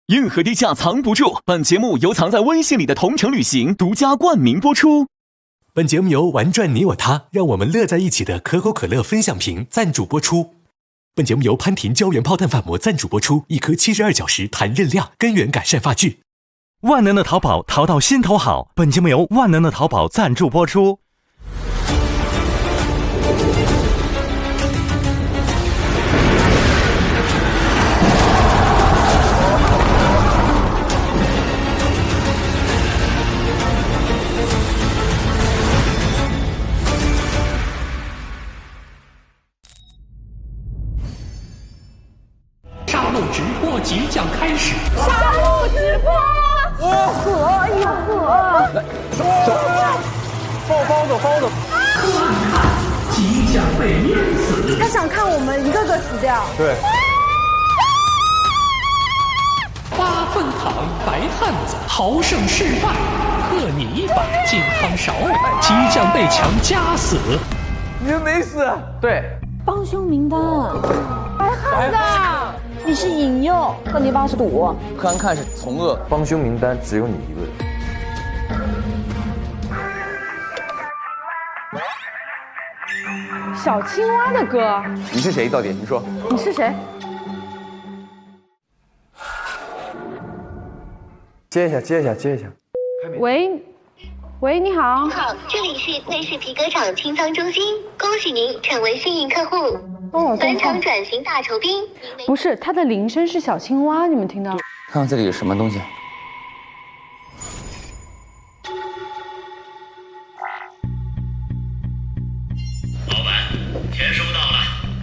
任何低价藏不住。本节目由藏在微信里的同程旅行独家冠名播出。本节目由玩转你我他，让我们乐在一起的可口可乐分享瓶赞助播出。本节目由潘婷胶原泡蛋发膜赞助播出，一颗72小时弹韧亮，根源改善发质。万能的淘宝，淘到心头好。本节目由万能的淘宝赞助播出。杀戮直播即将开始，杀戮直播，喝一喝，包子，即将被淹死。他想看我们一个个死掉。对。8分糖白汉子豪胜失败，喝你一把金汤勺，即将被强夹死。你们没死。对。帮凶名单，白汉子，你是引诱，和你爸是赌。柯安看是从恶，帮凶名单只有你一个人。小青蛙的歌。你是谁？到底你说？你是谁？接一下。喂，你好。你好，这里是内饰皮革厂清仓中心，恭喜您成为幸运客户。本场转型大酬宾。不是，它的铃声是小青蛙，你们听到？看看这里有什么东西。老板，钱收到了，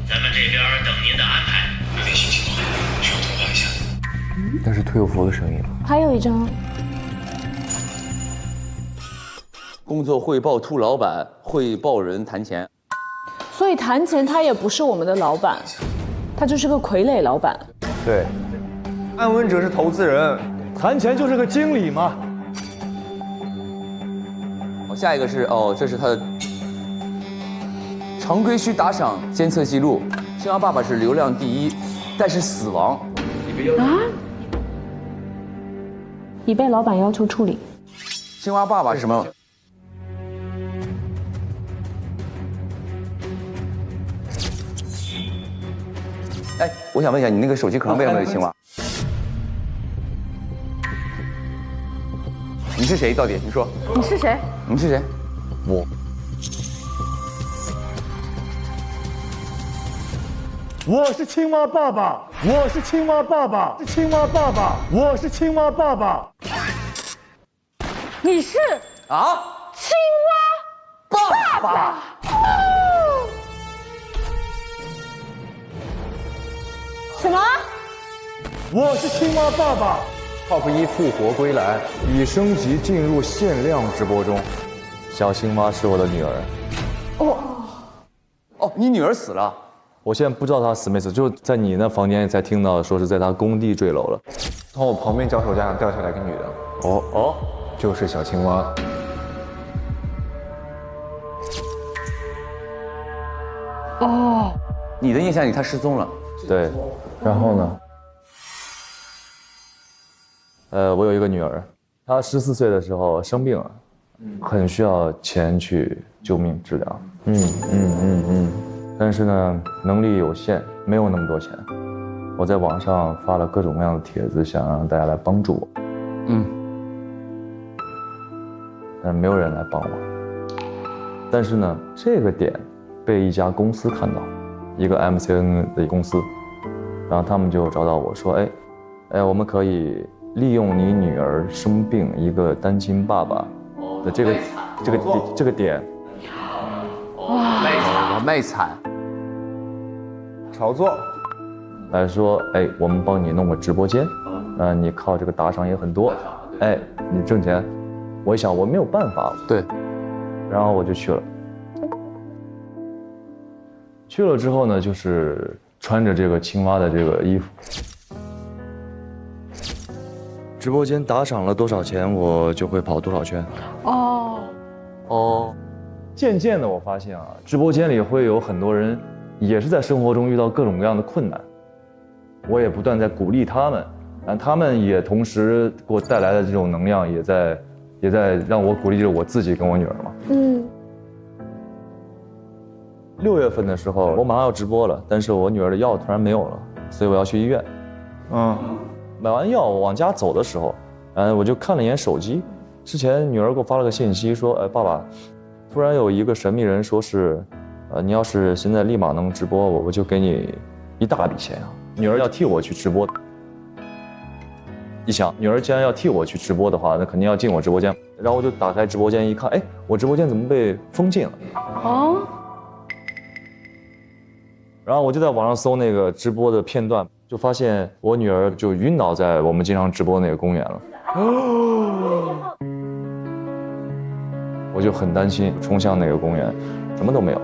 咱们这边等您的安排。有点心情不好，需要通话一下。那是推有福的声音。还有一张。工作汇报兔老板，汇报人谈钱。所以谈钱他也不是我们的老板，他就是个傀儡老板。对，安文哲是投资人，谈钱就是个经理嘛。下一个是这是他的常规需打赏监测记录。青蛙爸爸是流量第1，但是死亡。啊？已被老板要求处理。青蛙爸爸是什么？哎，我想问一下，你那个手机壳上为什么有青蛙？你是谁？到底你说？你是谁？你是谁？我是青蛙爸爸，我是青蛙爸爸，是青蛙爸爸，我是青蛙爸爸。你是啊？青蛙爸爸。什么？我是青蛙爸爸。Top 1复活归来，已升级进入限量直播中。小青蛙是我的女儿。你女儿死了？我现在不知道她死没死，就在你那房间才听到说是在她工地坠楼了。从我旁边脚手架上掉下来一个女的。就是小青蛙。你的印象里她失踪了？对，然后呢？我有一个女儿，她14岁的时候生病了，很需要钱去救命治疗。但是呢，能力有限，没有那么多钱。我在网上发了各种各样的帖子，想让大家来帮助我。但是没有人来帮我。但是呢，这个点被一家公司看到，一个 MCN 的公司，然后他们就找到我说，我们可以利用你女儿生病，一个单亲爸爸的这个点，卖惨，炒作，来说，我们帮你弄个直播间，你靠这个打赏也很多，你挣钱。我一想我没有办法，对，然后我就去了。去了之后呢，就是穿着这个青蛙的这个衣服。直播间打赏了多少钱，我就会跑多少圈。渐渐的，我发现啊，直播间里会有很多人，也是在生活中遇到各种各样的困难。我也不断在鼓励他们，他们也同时给我带来的这种能量，也在让我鼓励着我自己跟我女儿嘛。6月份的时候，我马上要直播了，但是我女儿的药突然没有了，所以我要去医院。买完药我往家走的时候，我就看了一眼手机，之前女儿给我发了个信息说，爸爸，突然有一个神秘人说是，你要是现在立马能直播，我就给你一大笔钱啊！女儿要替我去直播。一想，女儿既然要替我去直播的话，那肯定要进我直播间。然后我就打开直播间一看，我直播间怎么被封禁了？然后我就在网上搜那个直播的片段，就发现我女儿就晕倒在我们经常直播那个公园了。我就很担心，冲向那个公园，什么都没有。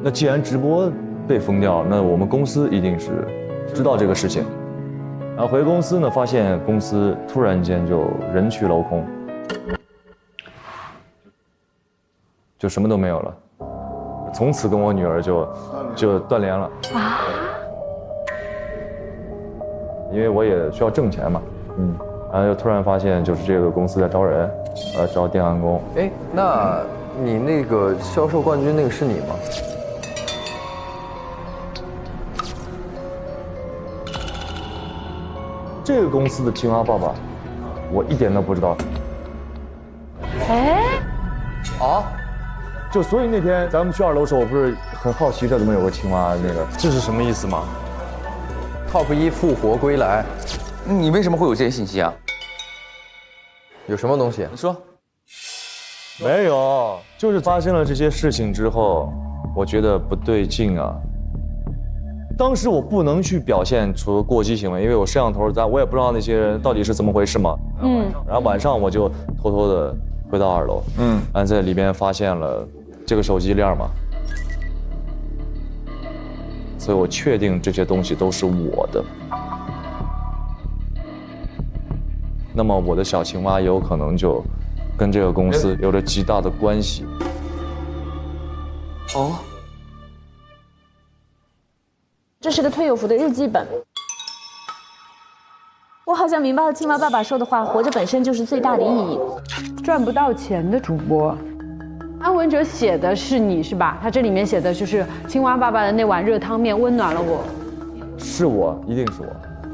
那既然直播被封掉，那我们公司一定是知道这个事情。然后回公司呢，发现公司突然间就人去楼空，就什么都没有了。从此跟我女儿就断联了啊，因为我也需要挣钱嘛，然后又突然发现就是这个公司在招人，招电焊工。那你那个销售冠军那个是你吗？这个公司的青蛙爸爸，我一点都不知道。就所以那天咱们去2楼的时候，我不是很好奇这怎么有个青蛙那个，这是什么意思吗 ？Top 1复活归来，你为什么会有这些信息啊？有什么东西？你说。没有，就是发生了这些事情之后，我觉得不对劲啊。当时我不能去表现出过激行为，因为我摄像头在，我也不知道那些人到底是怎么回事嘛。然后晚上我就偷偷的回到2楼，然后在里边发现了这个手机链嘛，所以我确定这些东西都是我的。那么我的小青蛙有可能就跟这个公司有着极大的关系。这是个退友服的日记本。我好像明白了青蛙爸爸说的话，活着本身就是最大的意义。赚不到钱的主播，安文哲写的是你是吧？他这里面写的就是青蛙爸爸的那碗热汤面温暖了我。是我，一定是我。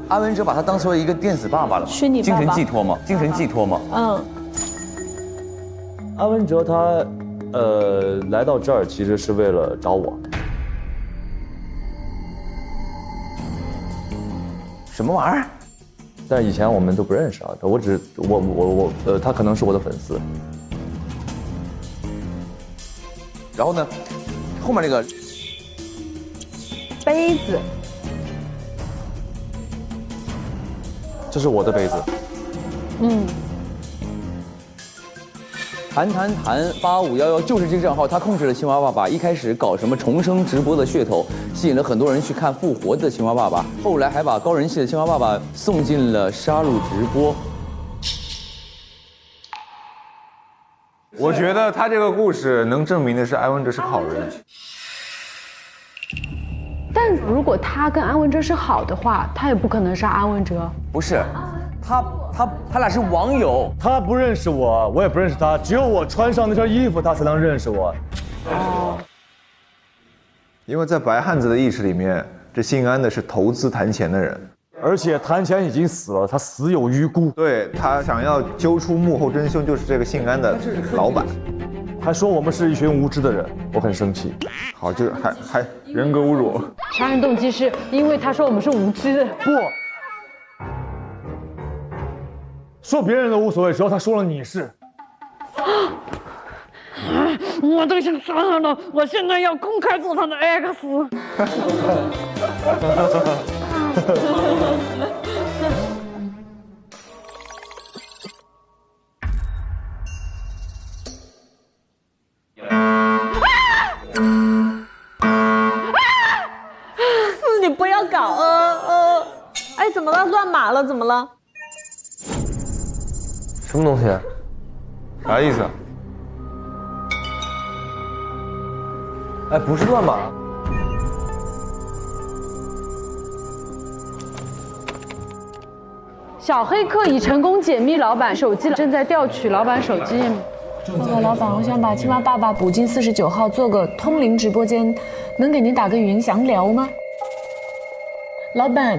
安文哲把他当成一个电子爸爸了，虚拟爸爸，精神寄托吗？精神寄托吗？安文哲他，来到这儿其实是为了找我。什么玩意儿？但以前我们都不认识啊，他可能是我的粉丝。然后呢，后面那个杯子，这是我的杯子。谈8511就是这个账号，他控制了青蛙爸爸。一开始搞什么重生直播的噱头，吸引了很多人去看复活的青蛙爸爸。后来还把高人气的青蛙爸爸送进了杀戮直播。我觉得他这个故事能证明的是安文哲是个好人。但如果他跟安文哲是好的话，他也不可能杀安文哲。不是，他俩是网友，他不认识我，我也不认识他，只有我穿上那身衣服，他才能认识我。因为在白汉子的意识里面，这姓安的是投资谈钱的人，而且谈钱已经死了，他死有余辜。对，他想要揪出幕后真凶，就是这个姓安的老板，还说我们是一群无知的人，我很生气。好，就是还人格侮辱。杀人动机是因为他说我们是无知。不。说别人的无所谓，只要他说了你是。我都想杀他了，我现在要公开做他的 X。你不要搞，哎，怎么了？乱码了？怎么了？什么东西？啥意思？不是乱码。小黑客已成功解密老板手机，正在调取老板手机。老板，我想把青蛙爸爸补进49号，做个通灵直播间，能给您打个语音详聊吗？老板，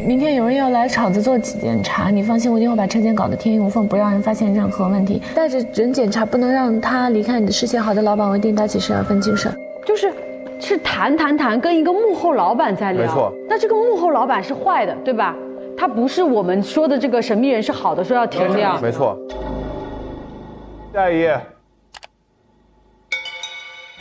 明天有人要来厂子做检查，你放心，我一定会把车间搞得天衣无缝，不让人发现任何问题。带着人检查，不能让他离开你的视线。好的，老板，我一定打起12分精神。是谈，跟一个幕后老板在聊。没错。那这个幕后老板是坏的，对吧？他不是我们说的这个神秘人是好的，说要停掉。没错。下一页。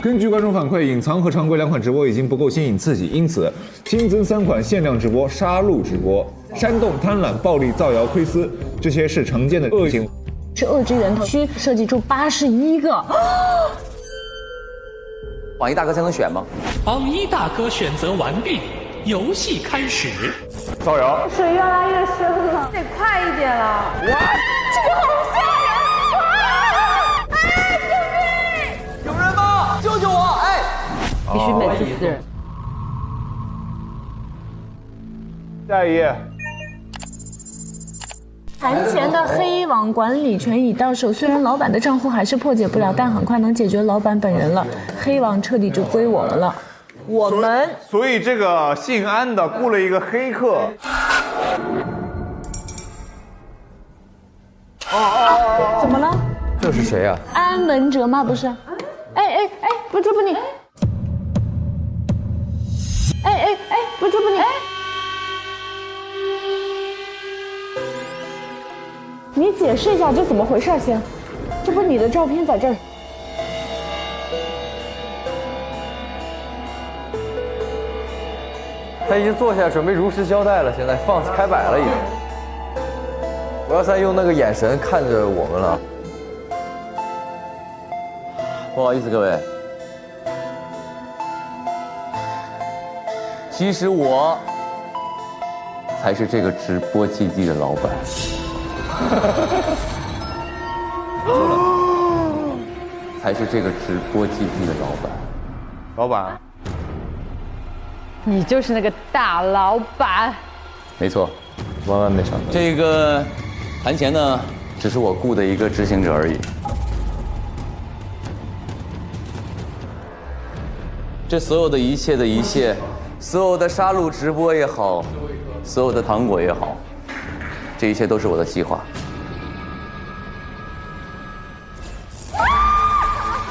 根据观众反馈，隐藏和常规2款直播已经不够新颖刺激，因此新增3款限量直播、杀戮直播、煽动、贪婪、暴力、造谣、窥私，这些是常见的恶行。是恶之源头，需设计出81个。榜一大哥才能选吗？榜一大哥选择完毕，游戏开始。造谣。水越来越深了，得快一点了。哇，这个好吓人！哎，救命！有人吗？救救我！哎，必须每次死人。下一页。谈钱的黑网管理权已到手，虽然老板的账户还是破解不了，但很快能解决老板本人了，黑网彻底就归我们了。我们，所以这个姓安的雇了一个黑客。怎么了？这是谁啊？安文哲吗？不是。哎，不是你。哎，不是你。你解释一下这怎么回事先？这不是你的照片在这儿。他已经坐下来准备如实交代了，现在开摆了已经。我要再用那个眼神看着我们了。不好意思各位，其实我才是这个直播基地的老板。才是这个直播基地的老板。老板，你就是那个大老板。没错，万万没想到。这个谈钱呢，只是我雇的一个执行者而已。这所有的一切的一切，所有的杀戮直播也好，所有的糖果也好，这一切都是我的计划。是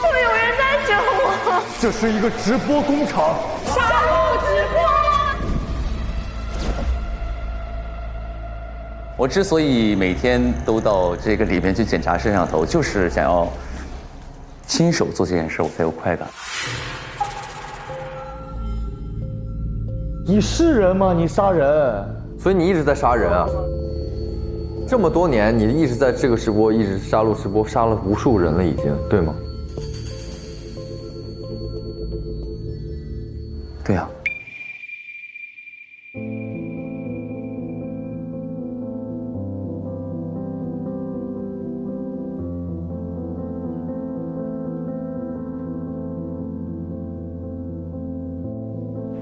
不是有人在整我？这是一个直播工厂，杀戮直播。我之所以每天都到这个里面去检查摄像头，就是想要亲手做这件事，我才有快感。你是人吗？你杀人，所以你一直在杀人啊！这么多年，你一直在这个直播，一直杀戮直播，杀了无数人了，已经，对吗？对呀。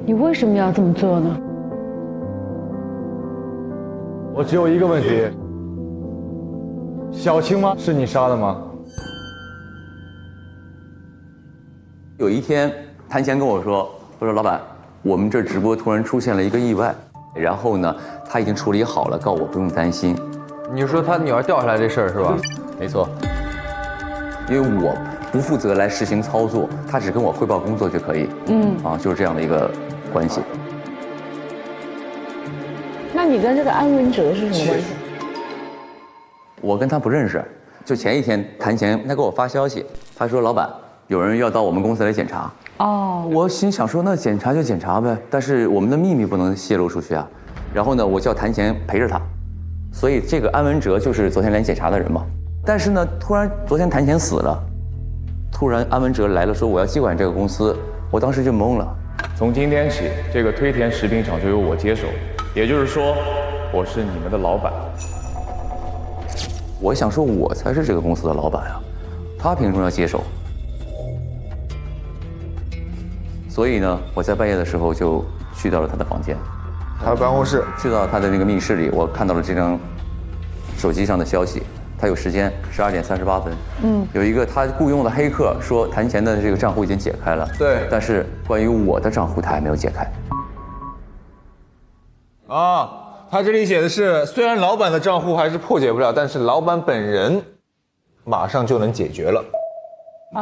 你为什么要这么做呢？我只有一个问题：小青蛙是你杀的吗？有一天，谭乾跟我说老板，我们这直播突然出现了一个意外，然后呢，他已经处理好了，告我不用担心。你说他女儿掉下来这事儿是吧？没错，因为我不负责来实行操作，他只跟我汇报工作就可以。就是这样的一个关系。那你跟这个安文哲是什么关系？我跟他不认识，就前一天谭乾他给我发消息，他说老板有人要到我们公司来检查。我心想说那检查就检查呗，但是我们的秘密不能泄露出去啊。然后呢，我叫谭乾陪着他，所以这个安文哲就是昨天来检查的人嘛。但是呢，突然昨天谭乾死了，突然安文哲来了，说我要接管这个公司，我当时就懵了。从今天起，这个推田食品厂就由我接手，也就是说，我是你们的老板。我想说，我才是这个公司的老板啊，他凭什么要接手？所以呢，我在半夜的时候就去到了他的房间，他的办公室，去到他的那个密室里，我看到了这张手机上的消息，他有时间12点38分。有一个他雇佣的黑客说谭钱的这个账户已经解开了。对，但是关于我的账户他还没有解开。他这里写的是，虽然老板的账户还是破解不了，但是老板本人马上就能解决了。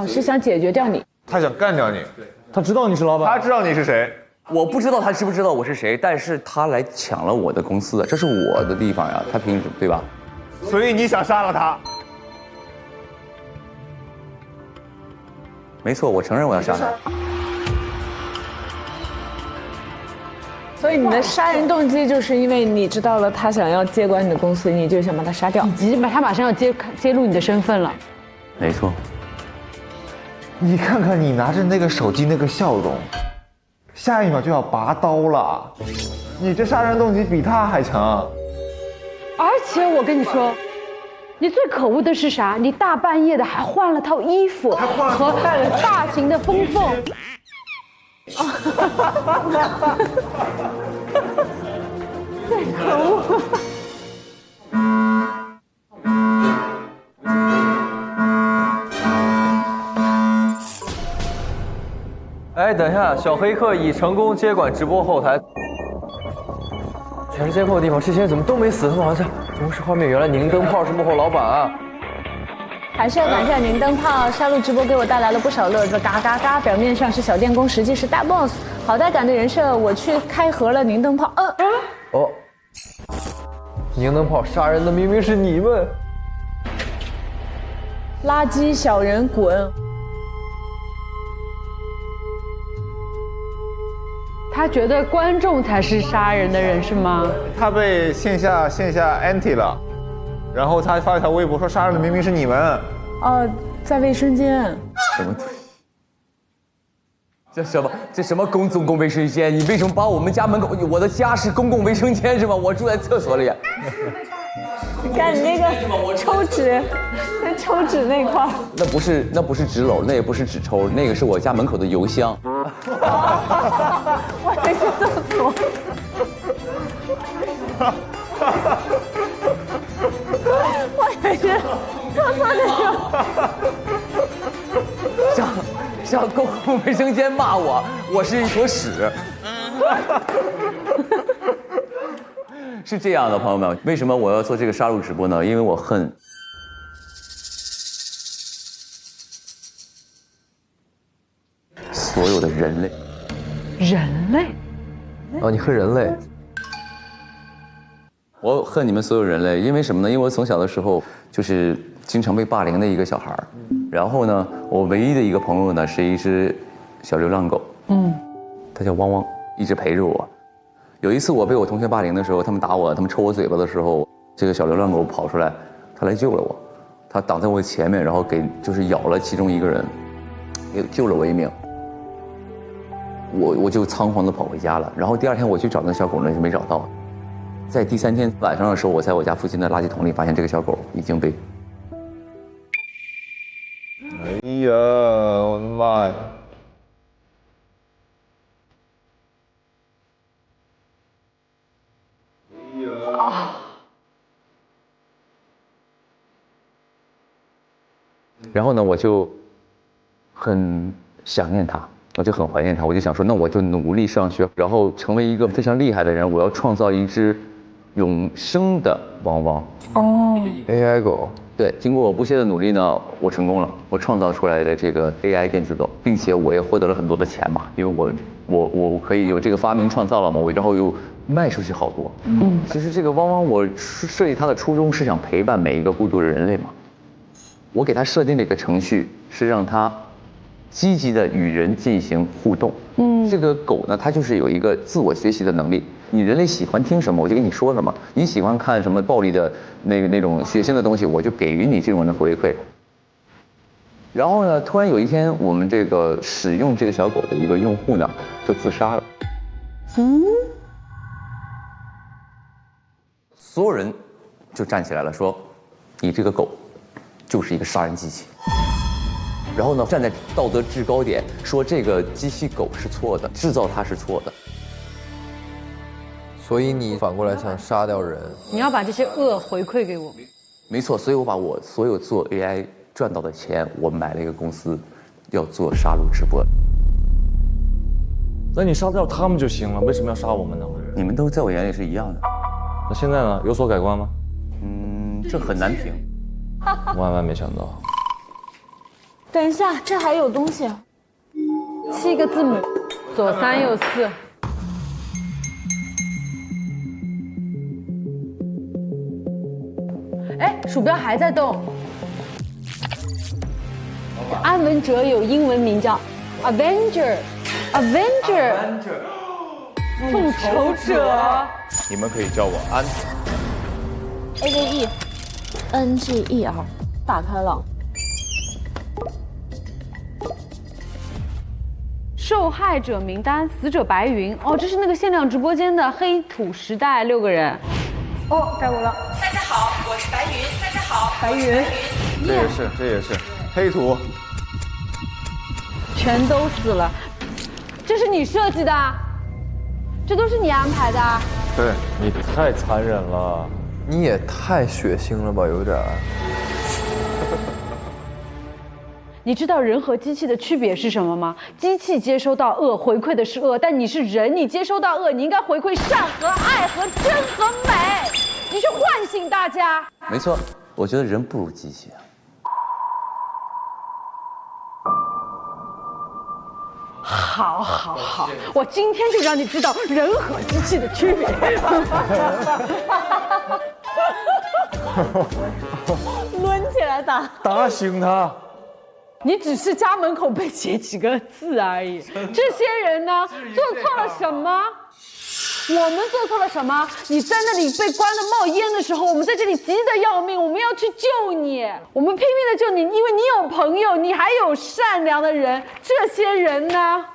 是想解决掉你？他想干掉你。他知道你是老板，他知道你是谁。我不知道他知不知道我是谁，但是他来抢了我的公司，这是我的地方呀，他凭什么对吧？所以你想杀了他？没错，我承认我要杀他。所以你的杀人动机就是因为你知道了他想要接管你的公司，你就想把他杀掉，以及他马上要揭露你的身份了。没错。你看看你拿着那个手机那个笑容，下一秒就要拔刀了。你这杀人动机比他还强。而且我跟你说，你最可恶的是啥？你大半夜的还换了套衣服，和大型的风缝。最可恶。哎，等一下，小黑客已成功接管直播后台。全是监控的地方，这些人怎么都没死？他们好像同时画面，原来宁灯泡是幕后老板啊！还是要感谢宁灯泡杀戮直播给我带来了不少乐子，嘎嘎嘎！表面上是小电工，实际是大 boss， 好带感的人设，我去开盒了宁灯泡。哦，宁灯泡杀人的明明是你们！垃圾小人滚！他觉得观众才是杀人的人是吗？他被线下 anti 了，然后他发了一条微博说杀人的明明是你们。在卫生间。什么？这什么公共卫生间？你为什么把我们家门口？我的家是公共卫生间是吗？我住在厕所里。你看你那个抽纸，那抽纸那块儿，那不是纸篓，那也不是纸抽，那个是我家门口的邮箱。我以为是厕所。我以为是厕所那种。像公共卫生间骂我是一坨屎。是这样的，朋友们，为什么我要做这个杀戮直播呢？因为我恨所有的人类。人类？哦，你恨人类？我恨你们所有人类，因为什么呢？因为我从小的时候就是经常被霸凌的一个小孩儿。然后呢，我唯一的一个朋友呢是一只小流浪狗，它叫汪汪，一直陪着我。有一次我被我同学霸凌的时候，他们打我，他们抽我嘴巴的时候，这个小流浪狗跑出来，它来救了我，它挡在我前面，然后就是咬了其中一个人，也救了我一命。我就仓皇的跑回家了。然后第二天我去找那个小狗呢，就没找到。在第3天晚上的时候，我在我家附近的垃圾桶里发现这个小狗已经被……哎呀，我的妈呀！然后呢，我就很想念他，我就很怀念他，我就想说，那我就努力上学，然后成为一个非常厉害的人。我要创造一只永生的汪汪。AI 狗。对，经过我不懈的努力呢，我成功了，我创造出来的这个 AI 电子狗，并且我也获得了很多的钱嘛，因为我可以有这个发明创造了嘛，然后又卖出去好多。其实这个汪汪，我设计它的初衷是想陪伴每一个孤独的人类嘛。我给它设定了一个程序，是让它积极的与人进行互动。这个狗呢，它就是有一个自我学习的能力。你人类喜欢听什么，我就跟你说什么；你喜欢看什么暴力的那种血腥的东西，我就给予你这种的回馈。然后呢，突然有一天，我们这个使用这个小狗的一个用户呢，就自杀了。所有人就站起来了，说：“你这个狗就是一个杀人机器。”然后呢，站在道德制高点说这个机器狗是错的，制造它是错的。所以你反过来想杀掉人，你要把这些恶回馈给我。没错，所以我把我所有做 AI 赚到的钱，我买了一个公司，要做杀戮直播。那你杀掉他们就行了，为什么要杀我们呢？你们都在我眼里是一样的。那现在呢？有所改观吗？这很难评。万万没想到。等一下，这还有东西啊，7个字母，左3右4。哎，鼠标还在动。安文哲有英文名叫 Avenger， 复仇者。你们可以叫我安。AVENGER， 打开了。受害者名单，死者白云。哦，这是那个限量直播间的黑土时代6个人。哦，该我了。大家好，我是白云。大家好，白云。这也是黑土。全都死了，这是你设计的？这都是你安排的？对，你太残忍了，你也太血腥了吧，有点。你知道人和机器的区别是什么吗？机器接收到恶，回馈的是恶，但你是人，你接收到恶，你应该回馈善和爱和真和美，你去唤醒大家。没错，我觉得人不如机器。好，我今天就让你知道人和机器的区别。抡起来打，打醒他。你只是家门口被写几个字而已。这些人呢，做错了什么？我们做错了什么？你在那里被关得冒烟的时候，我们在这里急得要命，我们要去救你，我们拼命的救你，因为你有朋友，你还有善良的人。这些人呢？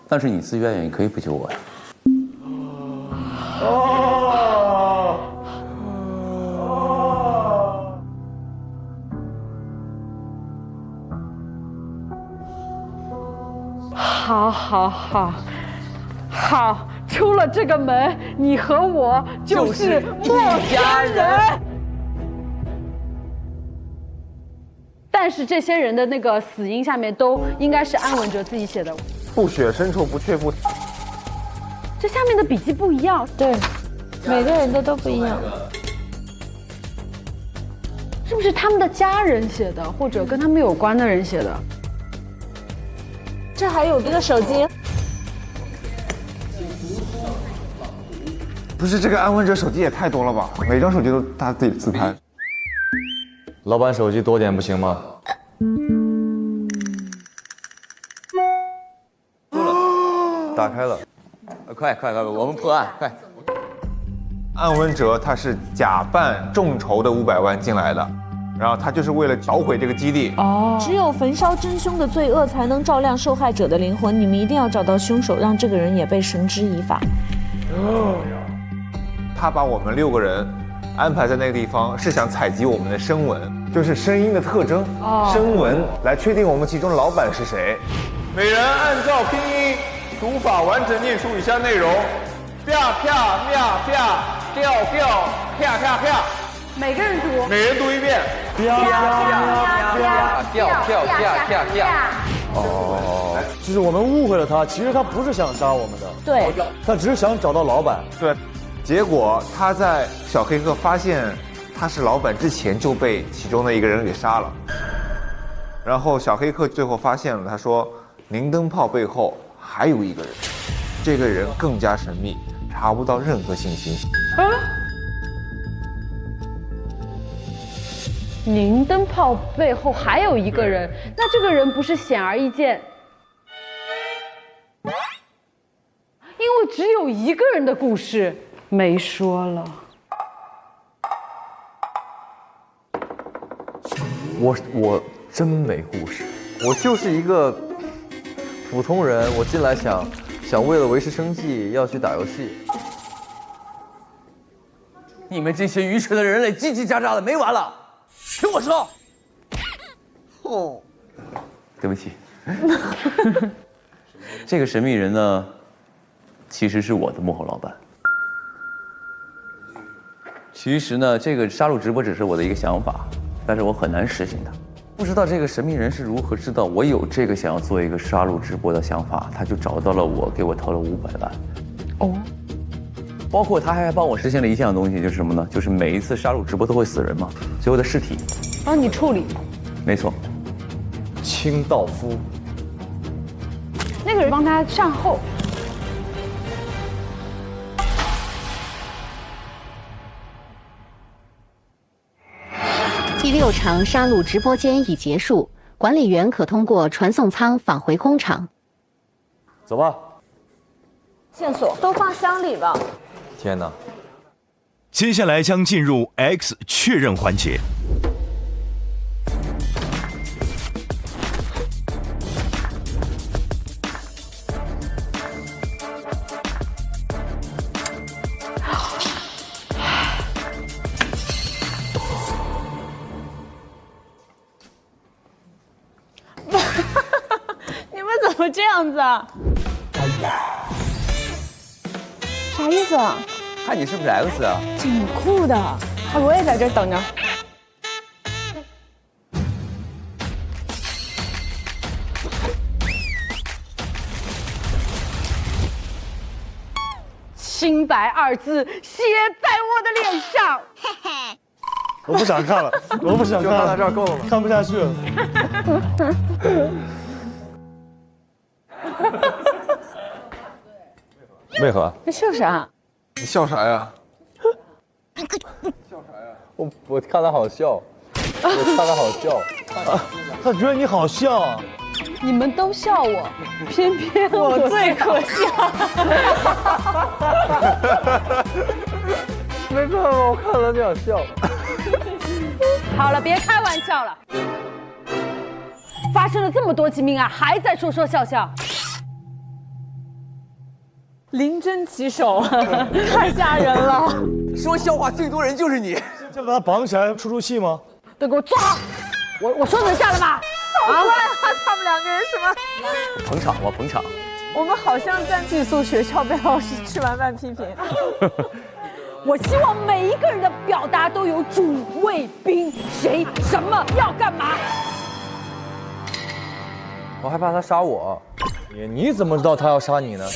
但是你自愿，也可以不救我呀。好，出了这个门，你和我就是陌生人。但是这些人的那个死因下面都应该是安文哲自己写的。不血深仇不却步。这下面的笔记不一样，对，每个人的都不一样。是不是他们的家人写的，或者跟他们有关的人写的？这还有这个手机。不是这个安文哲手机也太多了吧？每张手机都他自己自拍。老板手机多点不行吗？打开了，快，我们破案，快！安文哲他是假扮众筹的500万进来的，然后他就是为了捣毁这个基地。只有焚烧真凶的罪恶，才能照亮受害者的灵魂。你们一定要找到凶手，让这个人也被绳之以法。他把我们6个人安排在那个地方，是想采集我们的声纹，就是声音的特征，声纹来确定我们其中的老板是谁。每人按照拼音读法完整念出以下内容：啪啪啪啪，掉掉啪啪啪。每个人读，每人读一遍。掉哦，就是我们误会了他，其实他不是想杀我们的，对，他只是想找到老板。对，结果他在小黑客发现他是老板之前就被其中的一个人给杀了，然后小黑客最后发现了，他说宁灯泡背后还有一个人，这个人更加神秘，查不到任何信息。宁灯泡背后还有一个人，那这个人不是显而易见？因为只有一个人的故事没说了。我真没故事，我就是一个普通人，我进来想为了维持生计要去打游戏。你们这些愚蠢的人类，叽叽喳喳的没完了。听我说，对不起，这个神秘人呢，其实是我的幕后老板。其实呢，这个杀戮直播只是我的一个想法，但是我很难实行它。不知道这个神秘人是如何知道我有这个想要做一个杀戮直播的想法，他就找到了我，给我投了500万。哦。包括他还帮我实现了一项东西，就是什么呢？就是每一次杀戮直播都会死人嘛，最后的尸体帮你处理。没错。清道夫。那个人帮他善后。第6场杀戮直播间已结束，管理员可通过传送舱返回工厂。走吧。线索都放箱里了。天哪！接下来将进入 X 确认环节。你们怎么这样子啊？啥意思啊？看你是不是 X 啊？挺酷的，我也在这等着。清白2字写在我的脸上。我不想看了，我不想看了，就看到这儿够了吗？看不下去了。为何？你笑啥？你笑啥呀？笑啥呀？我看他好笑，我看他好笑。他觉得你好笑。你们都笑我，偏偏我最可笑。没办法，我看了就想笑。好了，别开玩笑了。发生了这么多起命案，还在说说笑笑。灵针起手，太吓人了！说笑话最多人就是你，就把他绑起来出戏吗？都给我坐好！我说能下来吗？好怪啊！他们2个人什么？捧场吧，捧场。我们好像在寄宿学校被老师吃完饭批评。我希望每一个人的表达都有主谓宾，谁什么要干嘛。我害怕他杀我。你怎么知道他要杀你呢？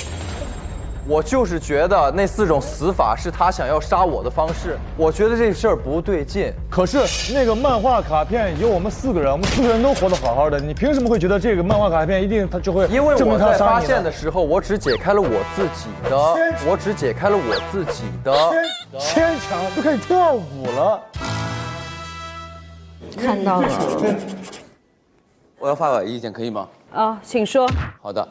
我就是觉得那4种死法是他想要杀我的方式，我觉得这事儿不对劲。可是那个漫画卡片有我们4个人，我们4个人都活得好好的，你凭什么会觉得这个漫画卡片一定他就会？因为我在发现的时候，我只解开了我自己的，我只解开了我自己的。牵强都可以跳舞了。看到了。我要发表意见，可以吗？啊，请说。好的，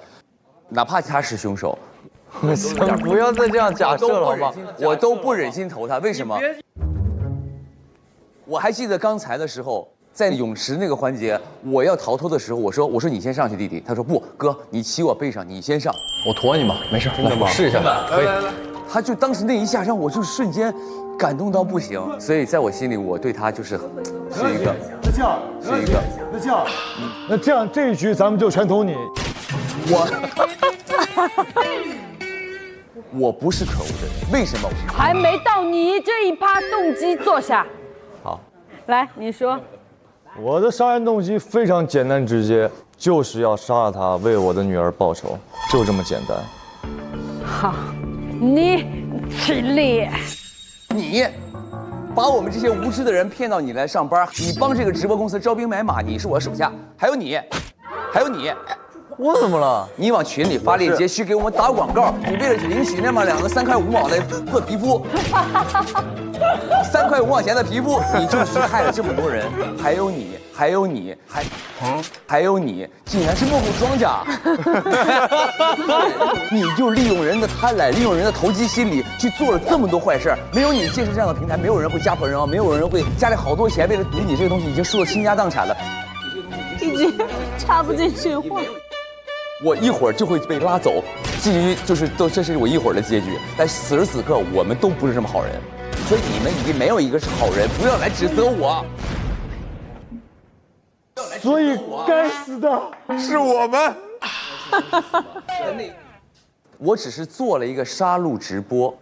哪怕他是凶手。不要再这样假设了，好吗？我都不忍心投他，为什么？我还记得刚才的时候，在泳池那个环节，我要逃脱的时候，我说你先上去，弟弟。他说不，哥，你骑我背上，你先上。我驮你吧，没事，真的吗？试一下，可以。他就当时那一下让我就瞬间感动到不行，所以在我心里，我对他就是一个。那这样，那这样这一局咱们就全投你。我不是可恶的人，为什么？还没到你这一趴动机，坐下。好，来，你说。我的杀人动机非常简单直接，就是要杀了他，为我的女儿报仇，就这么简单。好，你起立。你把我们这些无知的人骗到你来上班，你帮这个直播公司招兵买马，你是我手下，还有你。我怎么了？你往群里发链接去给我们打广告，你为了领取那么2个3块5毛的破皮肤，3块5毛钱的皮肤，你就是害了这么多人。还有你，竟然是幕后庄家，你就利用人的贪婪，利用人的投机心理去做了这么多坏事。没有你建设这样的平台，没有人会家破人亡，没有人会家里好多钱为了赌你这个东西已经输得倾家荡产了，已经插不进去话。我一会儿就会被拉走，至于这是我一会儿的结局。但此时此刻，我们都不是什么好人，所以你们已经没有一个是好人，不要来指责我。所以该死的是我们。我只是做了一个杀戮直播，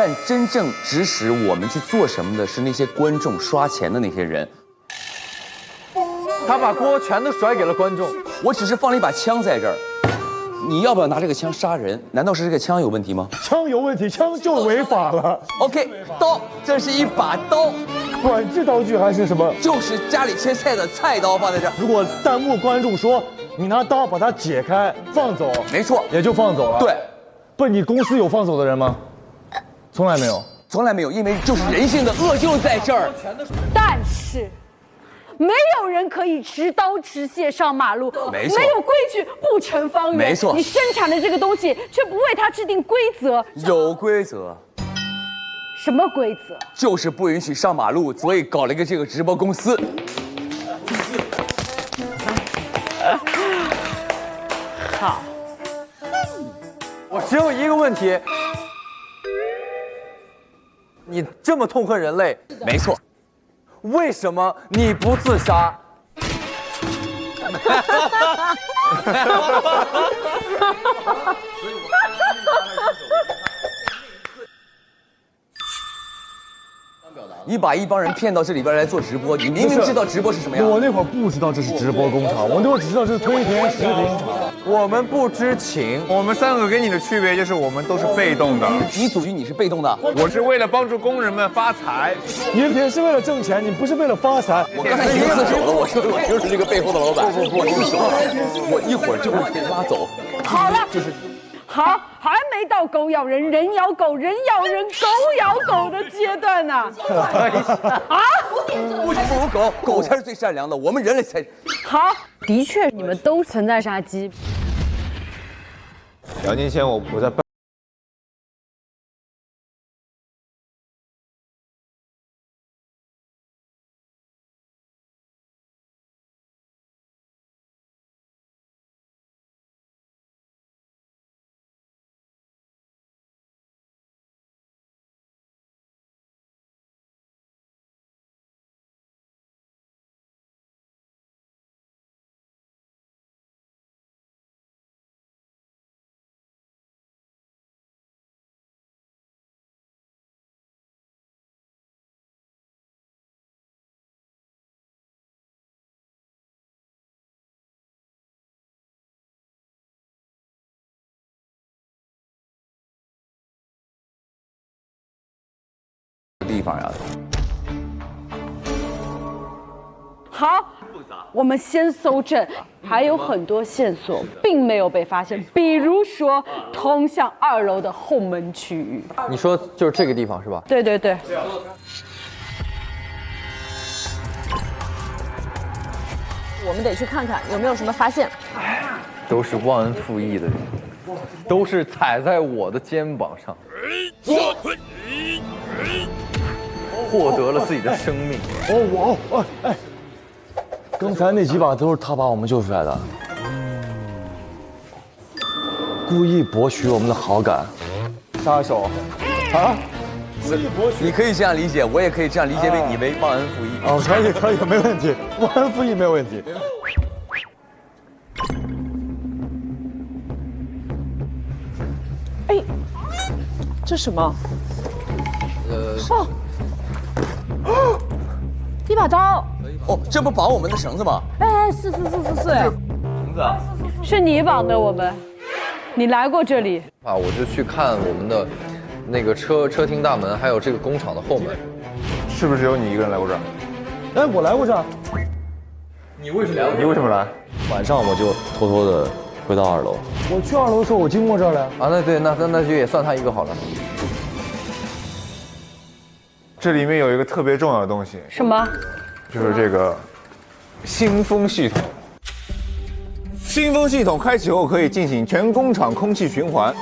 但真正指使我们去做什么的是那些观众刷钱的那些人。他把锅全都甩给了观众。我只是放了一把枪在这儿，你要不要拿这个枪杀人？难道是这个枪有问题吗？枪有问题，枪就违法了。OK， 刀，这是一把刀，管制刀具还是什么？就是家里切菜的菜刀放在这儿。如果弹幕观众说你拿刀把它解开放走，没错，也就放走了。对，不，你公司有放走的人吗？从来没有，从来没有，因为就是人性的恶就在这儿。但是。没有人可以持刀持械上马路，没错，没有规矩不成方圆。没错，你生产的这个东西却不为它制定规则。有规则，什么规则？就是不允许上马路，所以搞了一个这个直播公司。好，我只有一个问题，你这么痛恨人类，没错。为什么你不自杀？你把一帮人骗到这里边来做直播，你明明知道直播是什么样。我那会儿不知道这是直播工厂，我那会儿只知道这是推田食品厂。我们不知情。我们三个跟你的区别就是我们都是被动的。你组局你是被动的，我是为了帮助工人们发财。你也是为了挣钱，你不是为了发财。我刚才已经自首了，我说我就是这个背后的老板。不，我自首了，我一会儿就会被拉走。好了，就是。好，还没到狗咬人，人咬狗，人咬人，狗咬狗的阶段呢。啊，不如狗，狗才是最善良的，我们人类才。好，的确，你们都存在杀机。2年前我在。地方呀。好，我们先搜证，还有很多线索并没有被发现，比如说通向2楼的后门区域。你说就是这个地方是吧？对对对。我们得去看看有没有什么发现。都是忘恩负义的人，都是踩在我的肩膀上，获得了自己的生命。刚才那几把都是他把我们救出来的，故意博取我们的好感，杀手啊！你可以这样理解，我也可以这样理解为你为忘恩负义。哦，可以，没问题，忘恩负义没有问题。哎，这什么？哦，一把刀。哦，这不绑我们的绳子吗？哎，是。绳子是你绑的我们，你来过这里啊？我就去看我们的那个车厅大门，还有这个工厂的后门。是不是有你一个人来过这儿？哎，我来过这儿。你为什么来？晚上我就偷偷的回到2楼。我去2楼的时候，我经过这儿了。啊，那就也算他一个好了。这里面有一个特别重要的东西。什么？就是这个新风系统。新风系统开启后可以进行全工厂空气循环，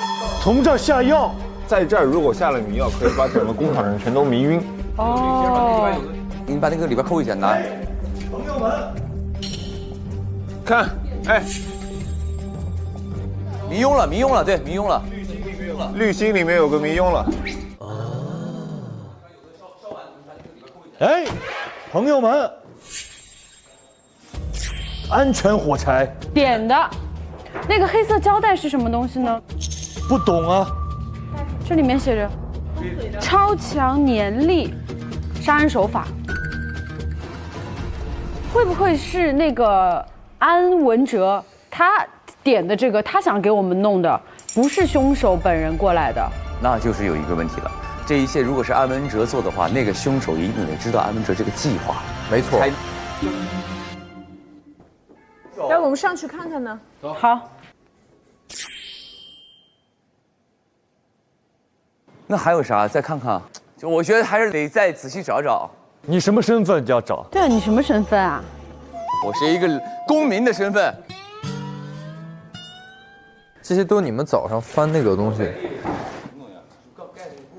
从这儿下药，在这儿如果下了迷药，可以把整个工厂的人全都迷晕。哦，你把那个里边扣一下，拿。朋友们，看，哎，迷庸了，对，迷庸了。滤芯里面有个迷庸了。哎，朋友们，安全火柴点的，那个黑色胶带是什么东西呢？不懂啊。这里面写着超强粘力，杀人手法，会不会是那个安文哲他点的这个，他想给我们弄的，不是凶手本人过来的？那就是有一个问题了。这一切如果是安文哲做的话，那个凶手一定得知道安文哲这个计划。没错。要不我们上去看看呢？好。那还有啥？再看看。就我觉得还是得再仔细找找。你什么身份就要找？对啊，你什么身份啊？我是一个公民的身份。这些都是你们早上翻那个东西。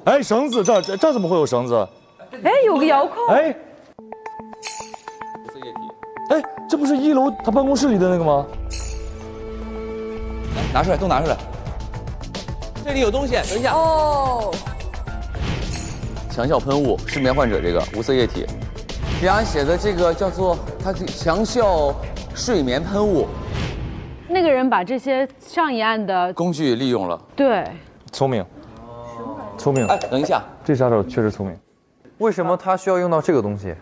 哎，绳子这怎么会有绳子？哎，有个遥控。哎，哎，这不是1楼他办公室里的那个吗？拿出来，都拿出来。这里有东西，等一下。哦。强效喷雾，失眠患者这个无色液体。别人写的这个叫做它强效睡眠喷雾。那个人把这些上一案的工具利用了。对。聪明。聪明。哎，等一下，这杀手确实聪明。为什么他需要用到这个东西？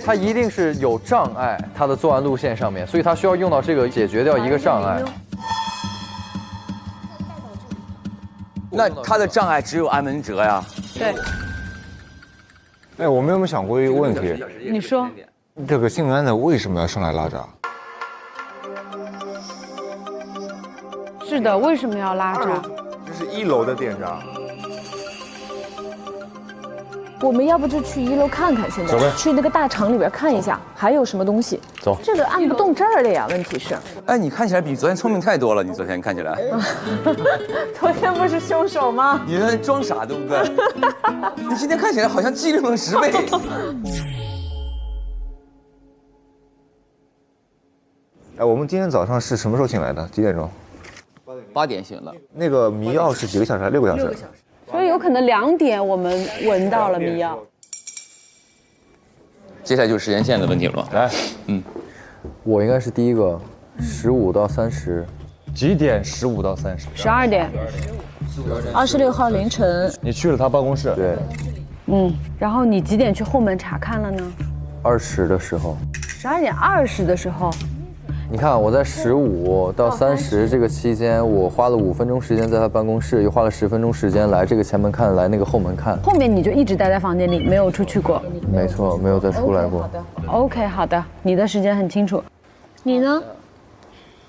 他一定是有障碍，他的作案路线上面，所以他需要用到这个解决掉一个障碍。那他的障碍只有安文哲呀。对。哎，我们有没有想过一个问题？你说。这个姓安的为什么要上来拉闸？是的，为什么要拉闸？这是1楼的电闸。我们要不就去1楼看看，现在去那个大厂里边看一下，还有什么东西。走。这个按不动这儿了呀，问题是。哎，你看起来比昨天聪明太多了。你昨天看起来。昨天不是凶手吗？你在装傻对不对？你今天看起来好像机灵了10倍。哎，我们今天早上是什么时候醒来的？几点钟？8点醒了。那个迷药是几个小时？还是6个小时？所以有可能2点我们闻到了迷药。接下来就是时间线的问题了。来，我应该是第一个，15到30。几点？15到30。12点。26号凌晨。你去了他办公室。对。然后你几点去后门查看了呢？20的时候。12点20的时候。你看，我在15到30这个期间，我花了5分钟时间在他办公室，又花了10分钟时间来这个前门看，来那个后门看。后面你就一直待在房间里，没有出去过？没错，没有再出来过。OK， 好的，你的时间很清楚。你呢？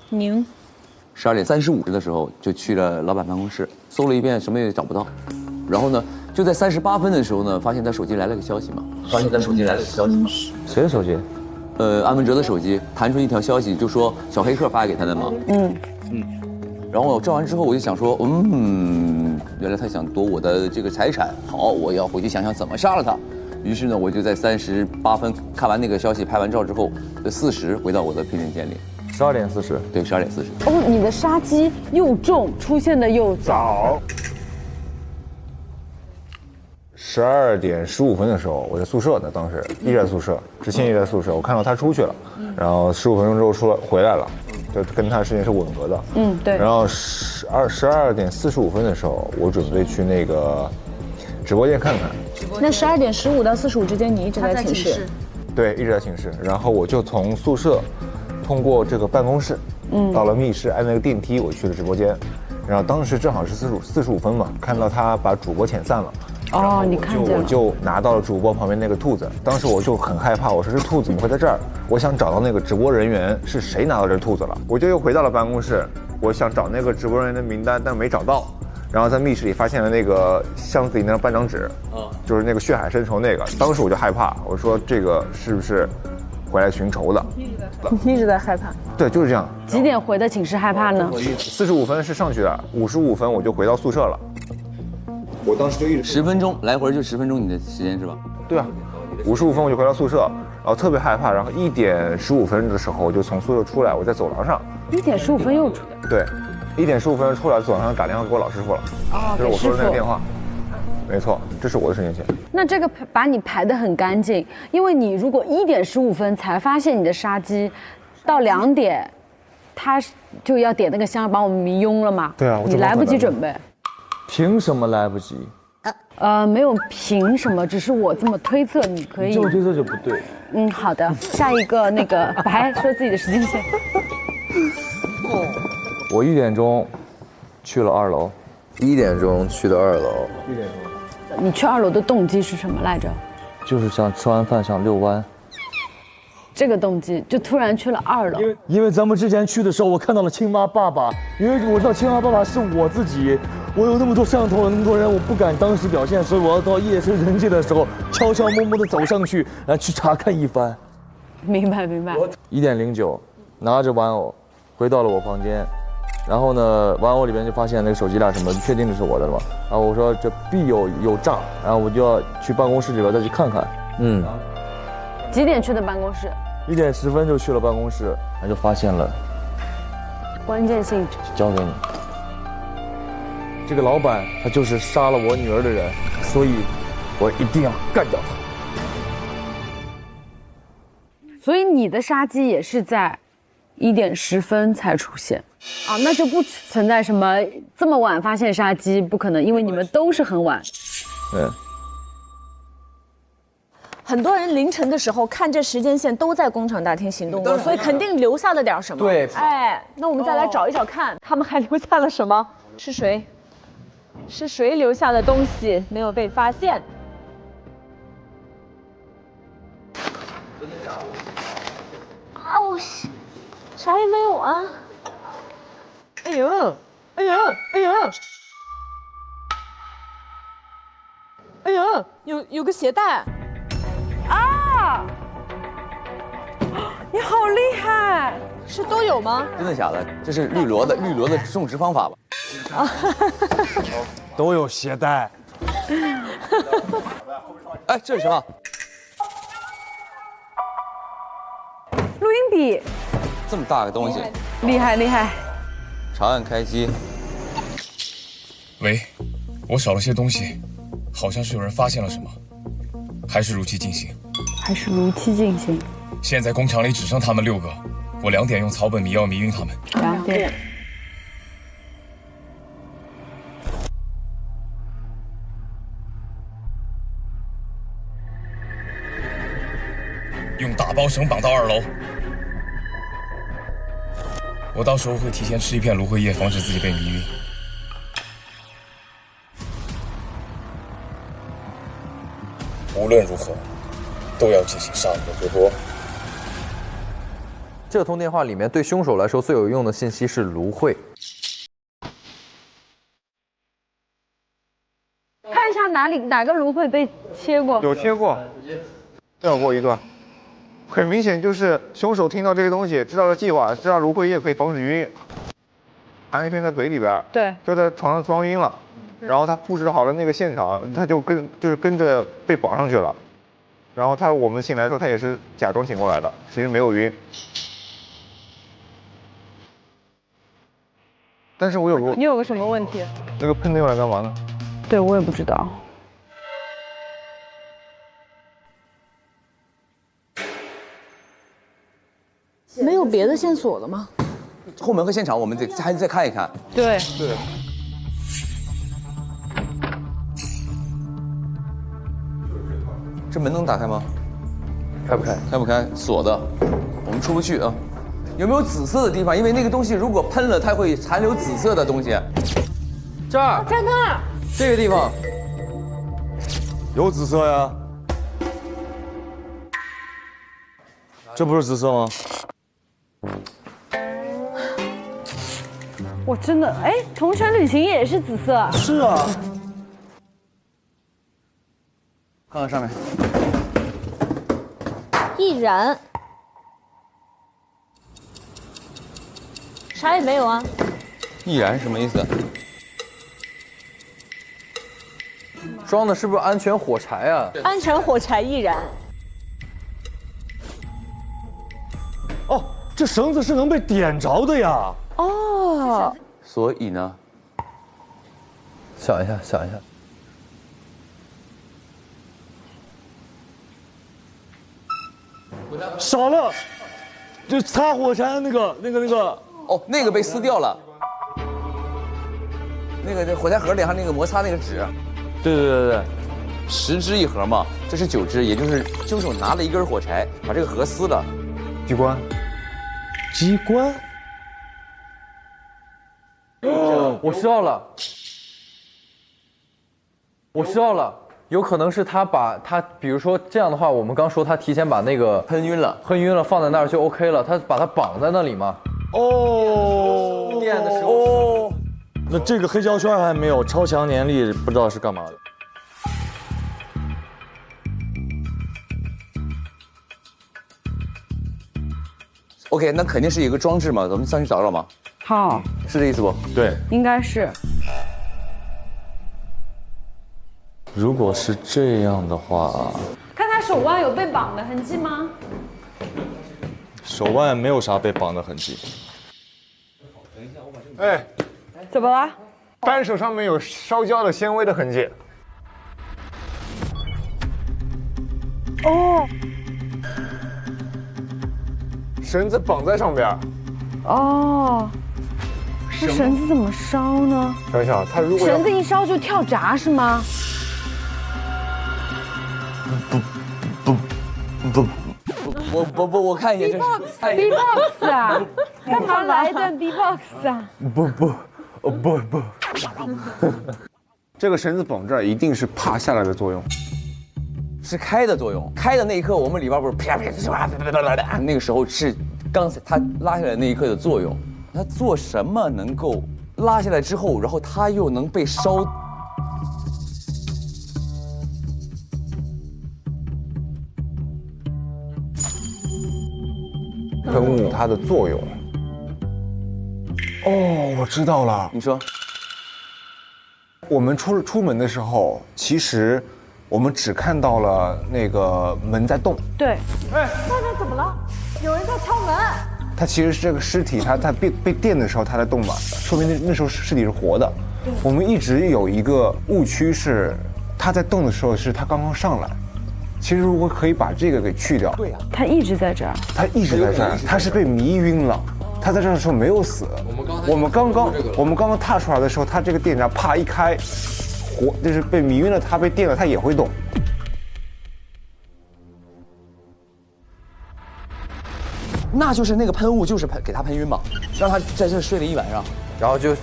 您12点35的时候就去了老板办公室，搜了一遍，什么也找不到。然后呢，就在38分的时候呢，发现他手机来了个消息嘛。谁的手机？安文哲的手机弹出一条消息，就说小黑客发给他的嘛。然后我照完之后，我就想说，原来他想夺我的这个财产，好，我要回去想想怎么杀了他。于是呢，我就在38分看完那个消息，拍完照之后，40回到我的配件间里。12点40。对，12点40。哦，你的杀机又重，出现的又早。12点15分的时候，我在宿舍呢，当时一直在宿舍，之前也在宿舍，我看到他出去了，然后15分钟之后回来了，就跟他的时间是吻合的。对。然后12点45分的时候，我准备去那个直播间看看。那12点15到45之间，你一直在寝室？对，一直在寝室。然后我就从宿舍通过这个办公室，到了密室，按那个电梯，我去了直播间。然后当时正好是45分嘛，看到他把主播遣散了。哦，你看见了。我就拿到了主播旁边那个兔子，当时我就很害怕，我说这兔子怎么会在这儿？我想找到那个直播人员是谁拿到这兔子了，我就又回到了办公室，我想找那个直播人员的名单，但没找到。然后在密室里发现了那个箱子里那张半张纸，就是那个血海深仇那个。当时我就害怕，我说这个是不是回来寻仇的？你一直在害怕。对，就是这样。几点回的寝室害怕呢？45分是上去的，55分我就回到宿舍了。我当时就一直10分钟来回就10分钟，你的时间是吧？对啊，55分我就回到宿舍，然后特别害怕，然后1点15分的时候我就从宿舍出来，我在走廊上。1点15分又出来？对，1点15分出来，走廊上打电话给我老师傅了。这是我说的那个电话。没错，这是我的时间线。那这个把你排得很干净，因为你如果1点15分才发现你的杀机，到2点，他就要点那个香把我们迷晕了嘛。对啊，你来不及准备。凭什么来不及？没有凭什么，只是我这么推测，你可以。这么推测就不对。好的，下一个那个白说自己的时间线。我1点钟去了2楼。1点钟去的2楼。1点钟。你去2楼的动机是什么来着？就是想吃完饭想遛弯。这个动机就突然去了2楼，因为咱们之前去的时候，我看到了青蛙爸爸，因为我知道青蛙爸爸是我自己，我有那么多摄像头，有那么多人，我不敢当时表现，所以我要到夜深人静的时候，悄悄摸摸的走上去，然后去查看一番。明白。1点09，拿着玩偶回到了我房间，然后呢，玩偶里边就发现那个手机链什么，确定这是我的了嘛？然后我说这必有诈，然后我就要去办公室里边再去看看。几点去的办公室？1点10分就去了办公室，然后就发现了关键性交给你。这个老板他就是杀了我女儿的人，所以我一定要干掉他。所以你的杀机也是在1点10分才出现啊，那就不存在什么这么晚发现杀机，不可能，因为你们都是很晚。对。很多人凌晨的时候看这时间线都在工厂大厅行动过，所以肯定留下了点什么。对，那我们再来找一找看，他们还留下了什么？是谁？是谁留下的东西没有被发现？啥也没有啊！哎呦！有个鞋带。啊！你好厉害，是都有吗？真的假的？这是绿萝的种植方法吧？都有鞋带。哎，这是什么？录音笔。这么大个东西。厉害。长按开机。喂，我少了些东西，好像是有人发现了什么。还是如期进行。现在工厂里只剩他们6个，我2点用草本迷药迷晕他们。2点。用大包绳绑到2楼。我到时候会提前吃一片芦荟叶，防止自己被迷晕。无论如何，都要进行杀人的直播。这通电话里面对凶手来说最有用的信息是芦荟。看一下哪个芦荟被切过？有切过，掉过一段。很明显就是凶手听到这个东西，知道了计划，知道芦荟叶可以防止晕，含一片在嘴里边，对，就在床上装晕了。然后他布置好了那个现场，他就跟着被绑上去了。然后我们醒来的时候，他也是假装醒过来的，其实没有晕。但是你有个什么问题？那个喷的用来干嘛呢？对，我也不知道。没有别的线索了吗？后门和现场我们还得再看一看。对。这门能打开吗？开不开？开不开？锁的，我们出不去啊。有没有紫色的地方？因为那个东西如果喷了，它会残留紫色的东西。这儿，在那儿，这个地方有紫色呀。这不是紫色吗？我真的，同城旅行也是紫色。是啊。看看上面。易燃，啥也没有啊。易燃是什么意思？装的是不是安全火柴啊？安全火柴易燃。哦，这绳子是能被点着的呀。哦。所以呢？想一下。少了，就擦火柴的那个。哦，那个被撕掉了。那个火柴盒里还有那个摩擦那个纸。对，10支一盒嘛，这是9支，也就是凶手拿了一根火柴，把这个盒撕了。机关。哦，我知道了，有可能是他把他，比如说这样的话，我们刚说他提前把那个喷晕了，放在那儿就 OK 了，他把它绑在那里嘛。哦，电的时候。那这个黑胶圈还没有，超强粘力不知道是干嘛的。OK， 那肯定是一个装置嘛，咱们上去找找嘛。好，是这意思不？对，应该是。如果是这样的话，看他手腕有被绑的痕迹吗？手腕没有啥被绑的痕迹。哎，怎么了？扳手上面有烧焦的纤维的痕迹。哦。绳子绑在上边。哦。那绳子怎么烧呢？想想，他如果绳子一烧就跳闸是吗？不，我看一眼这是 B-box 啊，干嘛来一段 B-box 啊？不，这个绳子绑这儿一定是怕下来的作用，是开的作用。开的那一刻，我们里边不是啪啪，那个时候是刚才他拉下来那一刻的作用。他做什么能够拉下来之后，然后他又能被烧？喷雾它的作用。哦，我知道了。你说，我们出门的时候，其实我们只看到了那个门在动。对。哎，那怎么了？有人在敲门。它其实是这个尸体，它被电的时候它在动嘛，说明那时候尸体是活的。我们一直有一个误区是，它在动的时候是它刚刚上来。其实如果可以把这个给去掉，对呀，他一直在这儿，他一直在这儿，他是被迷晕了。他在这儿的时候没有死。我们刚刚踏出来的时候，他这个电闸啪一开，就是被迷晕了，他被电了，他也会动。那就是那个喷雾就是给他喷晕嘛，让他在这睡了一晚上，然后就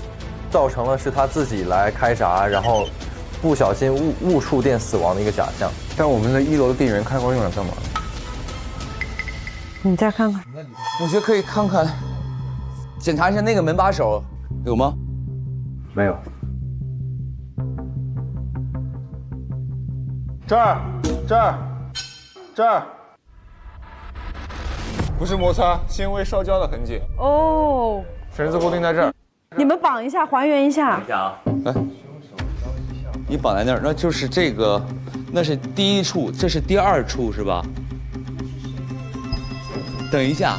造成了是他自己来开闸，然后不小心误触电死亡的一个假象。但我们的1楼的电源开关用来干嘛？你再看看。我觉得可以看看，检查一下那个门把手有吗？没有。这儿，不是摩擦，纤维烧焦的痕迹。哦。绳子固定在这儿。你们绑一下，还原一下。等一下啊，来，你绑在那儿，那就是这个，那是第1处，这是第2处是吧？等一下，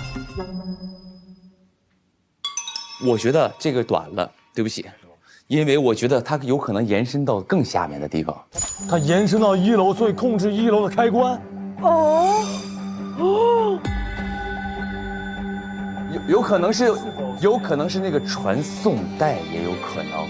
我觉得这个短了，对不起，因为我觉得它有可能延伸到更下面的地方。它延伸到1楼，所以控制1楼的开关。哦，有可能是那个传送带，也有可能。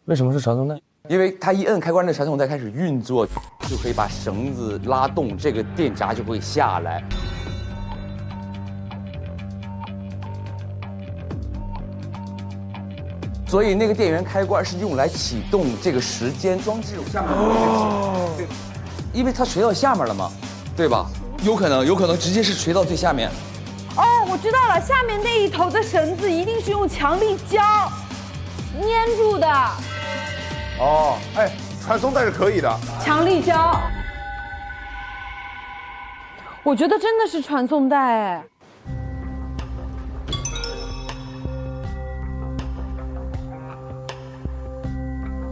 为什么是传送带？因为它一摁开关，那传送带开始运作，就可以把绳子拉动，这个电闸就会下来。所以那个电源开关是用来启动这个时间装置下面的，因为它垂到下面了嘛，对吧？有可能直接是垂到最下面。哦，我知道了，下面那一头的绳子一定是用强力胶粘住的。哦，哎，传送带是可以的。强力胶，我觉得真的是传送带哎。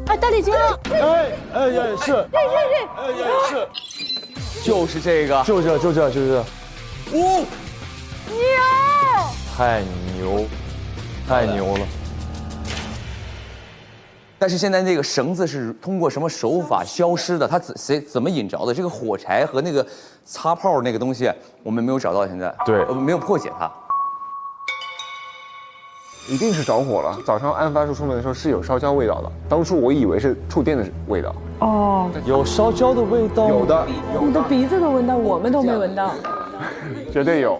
哎，大力金，是，是，就是这个，就这，哦，牛，太牛了。但是现在那个绳子是通过什么手法消失的？它怎么引着的？这个火柴和那个擦炮那个东西，我们没有找到，现在对，没有破解它。一定是着火了。早上案发时候出门的时候是有烧焦味道的，当初我以为是触电的味道。哦，有烧焦的味道，有的，你的鼻子都闻到，我们都没闻到。绝对有。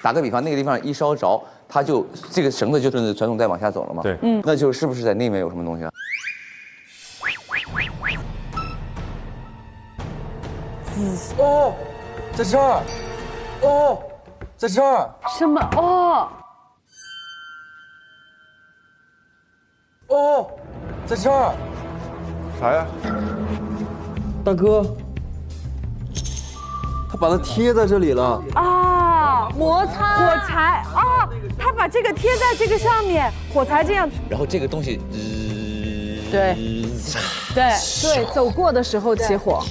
打个比方，那个地方一烧着，它就这个绳子就顺着传送带往下走了嘛。对，那就是不是在那边有什么东西啊？哦，在这儿，哦，在这儿，什么？哦，哦，在这儿，啥呀？大哥，他把它贴在这里了。啊，摩擦火柴啊，他把这个贴在这个上面，火柴这样。然后这个东西，对，对，走过的时候起火。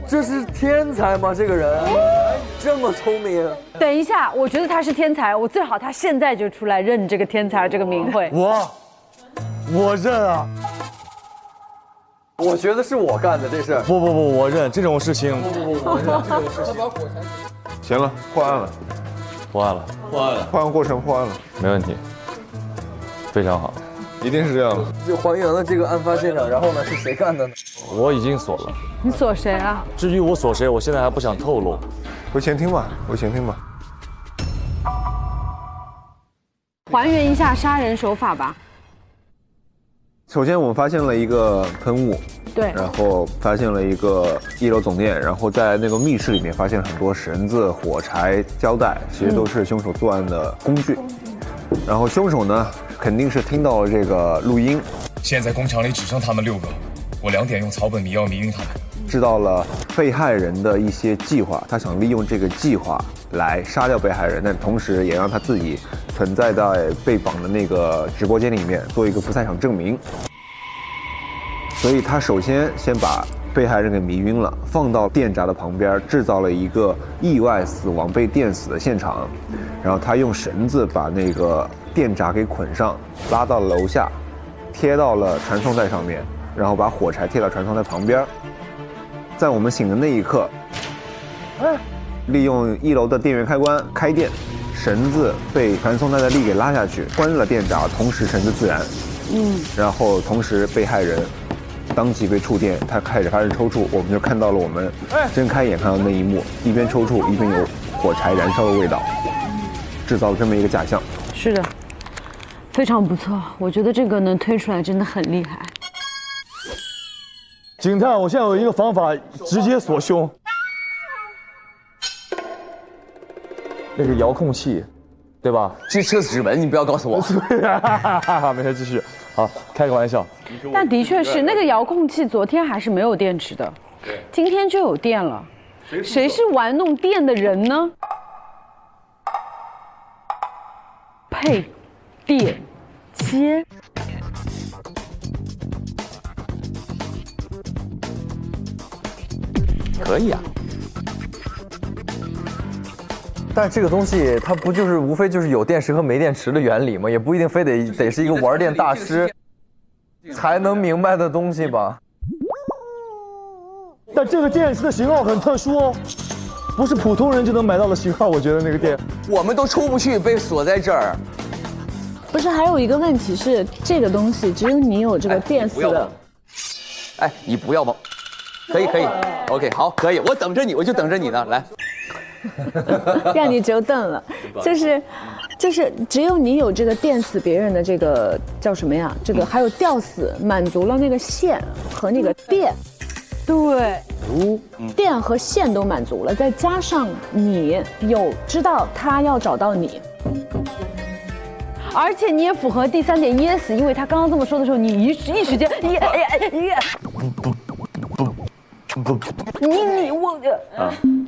这是天才吗？这个人这么聪明。等一下，我觉得他是天才，我最好他现在就出来认这个天才这个名讳。我认啊！我觉得是我干的这事。不，我认这种事情。我认这种事情。行了，破案了，破案了，破案过程破案了，没问题，非常好。一定是这样的。就还原了这个案发现场，然后呢，是谁干的呢？我已经锁了。你锁谁啊？至于我锁谁，我现在还不想透露。回前厅吧，回前厅吧。还原一下杀人手法吧。首先我们发现了一个喷雾，对，然后发现了一个1楼总店，然后在那个密室里面发现了很多绳子、火柴、胶带，其实都是凶手作案的工具。然后凶手呢，肯定是听到了这个录音。现在工厂里只剩他们6个，我2点用草本迷药迷晕他们。知道了被害人的一些计划，他想利用这个计划来杀掉被害人，但同时也让他自己存在在被绑的那个直播间里面做一个不在场证明。所以他首先把被害人给迷晕了，放到电闸的旁边，制造了一个意外死亡被电死的现场，然后他用绳子把那个电闸给捆上，拉到了楼下，贴到了传送带上面，然后把火柴贴到传送带旁边。在我们醒的那一刻，利用1楼的电源开关开电，绳子被传送带的力给拉下去，关了电闸，同时绳子自燃。然后同时被害人当即被触电，他开始发生抽搐，我们就看到了我们睁开眼看到那一幕，一边抽搐一边有火柴燃烧的味道，制造了这么一个假象。是的，非常不错，我觉得这个能推出来真的很厉害。警探，我现在有一个方法，直接锁凶。那个遥控器，对吧？是车指纹，你不要告诉我。没事，继续。好，开个玩笑。但的确是那个遥控器，昨天还是没有电池的，今天就有电了。谁是玩弄电的人呢？配电接。可以啊，但是这个东西它不就是无非就是有电池和没电池的原理吗？也不一定非得是一个玩电大师才能明白的东西吧。但这个电池的型号很特殊哦，不是普通人就能买到的型号。我觉得那个电，我们都出不去，被锁在这儿。不是，还有一个问题是，这个东西只有你有这个电死的。哎，你不要吧。可以，OK， 好，可以，我等着你，我就等着你呢，来。让你久等了，就是只有你有这个电死别人的这个叫什么呀？这个还有吊死，满足了那个线和那个电，对，电和线都满足了，再加上你有知道他要找到你。而且你也符合第3点噎死，因为他刚刚这么说的时候，你一时间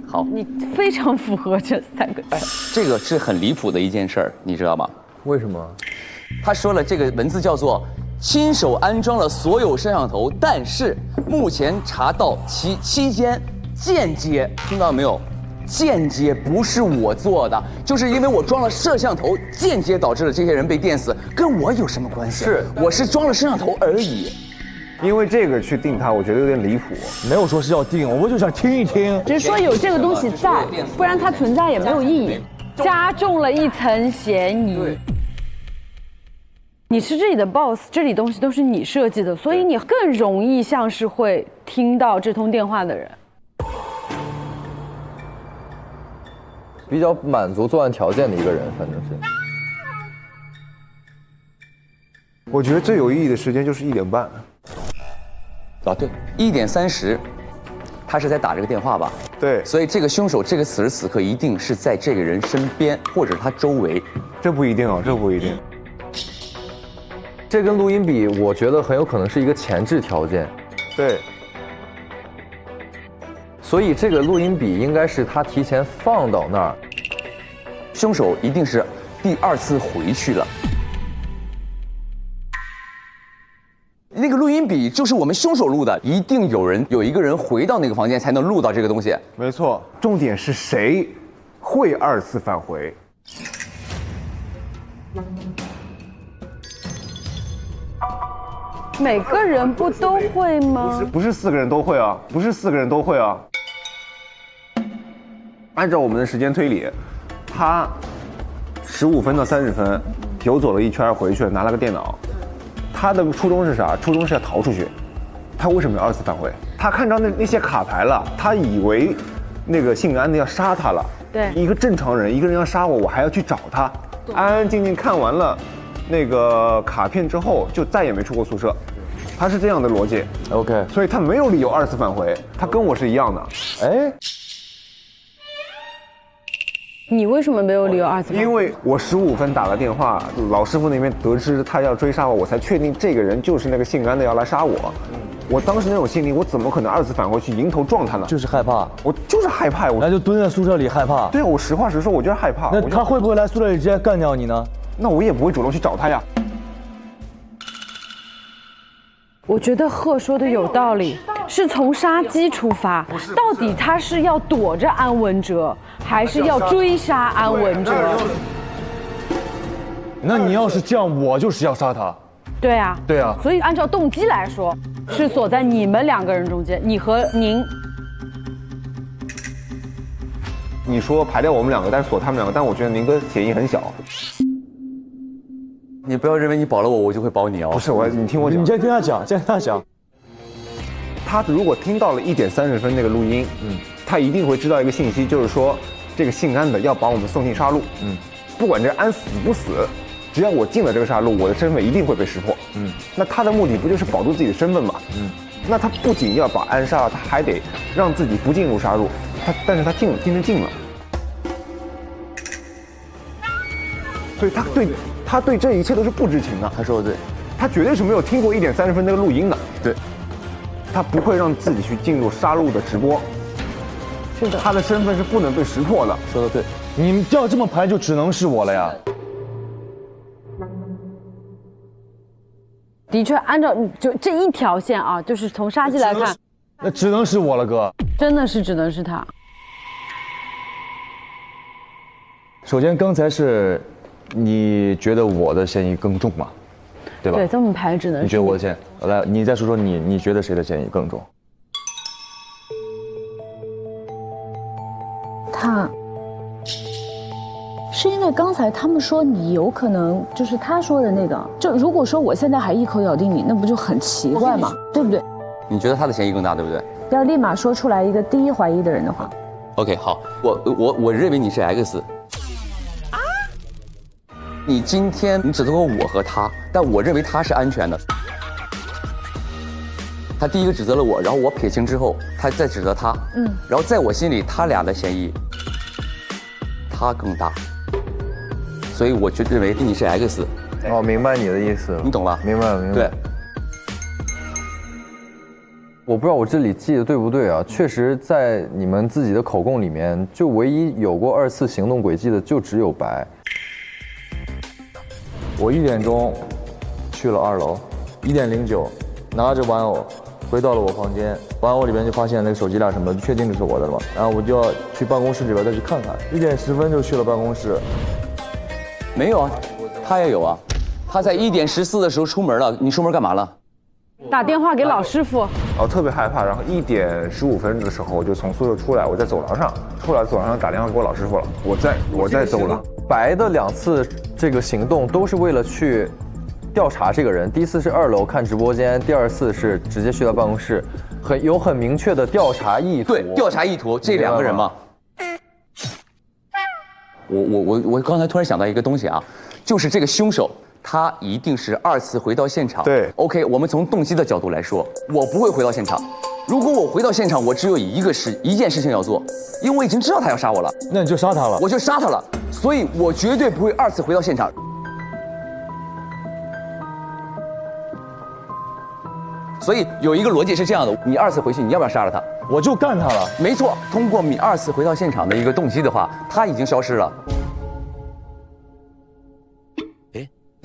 好，你非常符合这3个字。这个是很离谱的一件事儿，你知道吗？为什么？他说了这个文字叫做亲手安装了所有摄像头，但是目前查到其期间间接，听到没有？间接不是我做的，就是因为我装了摄像头，间接导致了这些人被电死，跟我有什么关系？我是装了摄像头而已。因为这个去定他，我觉得有点离谱。没有说是要定，我就想听一听。只是说有这个东西在，不然它存在也没有意义。加重了一层嫌疑。你是这里的 boss， 这里东西都是你设计的，所以你更容易像是会听到这通电话的人。比较满足作案条件的一个人，反正是。我觉得最有意义的时间就是1点半。啊，对，1点30，他是在打这个电话吧？对，所以这个凶手这个此时此刻一定是在这个人身边或者他周围。这不一定哦，这不一定。这跟录音笔，我觉得很有可能是一个前置条件。对。所以这个录音笔应该是他提前放到那儿，凶手一定是第2次回去了。那个录音笔就是我们凶手录的，一定有一个人回到那个房间才能录到这个东西。没错，重点是谁会2次返回？每个人不都会吗？不是4个人都会啊，不是4个人都会啊。按照我们的时间推理，他15分到30分游走了一圈回去，拿了个电脑。他的初衷是啥？初衷是要逃出去。他为什么要2次返回？他看到那些卡牌了，他以为那个姓安的要杀他了。对，一个正常人，一个人要杀我，我还要去找他。安安静静看完了那个卡片之后，就再也没出过宿舍。他是这样的逻辑。OK， 所以他没有理由2次返回，他跟我是一样的。哎。你为什么没有理由2次返回？因为我15分打了电话，老师傅那边得知他要追杀我，我才确定这个人就是那个姓安的要来杀我。我当时那种心理，我怎么可能2次返回去迎头撞他呢？就是害怕，我就是害怕，那就蹲在宿舍里害怕。对啊，我实话实说，我就是害怕。那他会不会来宿舍里直接干掉你呢？那我也不会主动去找他呀。我觉得贺说的有道理，是从杀鸡出发，到底他是要躲着安文哲，还是要追杀安文哲？那你要是这样，我就是要杀他。对啊，对啊。所以按照动机来说，是锁在你们2个人中间，你和您。你说排掉我们2个，但是锁他们2个，但我觉得宁哥嫌疑很小。你不要认为你保了我，我就会保你哦。不是你听我讲，你先听他讲，先听他讲。他如果听到了1点30分那个录音，他一定会知道一个信息，就是说这个姓安的要把我们送进杀戮。不管这安死不死，只要我进了这个杀戮，我的身份一定会被识破。那他的目的不就是保住自己的身份吗？那他不仅要把安杀了，他还得让自己不进入杀戮。但是他今天进了，所以他对这一切都是不知情的。他说的对，他绝对是没有听过1点30分那个录音的。对，他不会让自己去进入杀戮的直播。是的，他的身份是不能被识破的。说的对，你们要这么排，就只能是我了呀。的确，按照就这一条线啊，就是从杀鸡来看，那只能是我了，哥。真的是只能是他。首先，刚才是你觉得我的嫌疑更重嘛，对吧？对，这么排只能是你觉得我的嫌疑？来，你再说说你觉得谁的嫌疑更重？他是因为刚才他们说你有可能就是他说的那个，就如果说我现在还一口咬定你，那不就很奇怪吗？对不对？你觉得他的嫌疑更大，对不对？要立马说出来一个第一怀疑的人的话。OK， 好，我认为你是 X。你今天你指责过我和他，但我认为他是安全的。他第一个指责了我，然后我撇清之后，他再指责他，然后在我心里他俩的嫌疑，他更大，所以我就认为你是 X。哦，明白你的意思了，你懂了？明白了，明白了。对。我不知道我这里记得对不对啊？确实，在你们自己的口供里面，就唯一有过2次行动轨迹的就只有白。我1点钟去了2楼，1点09拿着玩偶回到了我房间，玩偶里边就发现那个手机链什么的，确定这是我的了嘛。然后我就要去办公室里边再去看看，1点10分就去了办公室。没有啊，他也有啊，他在1点14的时候出门了。你出门干嘛了？打电话给老师傅。特别害怕，然后1点15分的时候我就从宿舍出来，我在走廊上，走廊上打电话给我老师傅了，我在走廊。白的2次这个行动都是为了去调查这个人，第一次是2楼看直播间，第2次是直接去到办公室，有很明确的调查意图。对，调查意图，这2个人嘛。我刚才突然想到一个东西啊，就是这个凶手他一定是2次回到现场。对 ，OK， 我们从动机的角度来说，我不会回到现场。如果我回到现场，我只有一件事情要做，因为我已经知道他要杀我了。那你就杀他了。我就杀他了，所以我绝对不会2次回到现场。所以有一个逻辑是这样的：你2次回去，你要不要杀了他？我就干他了。没错，通过你2次回到现场的一个动机的话，他已经消失了。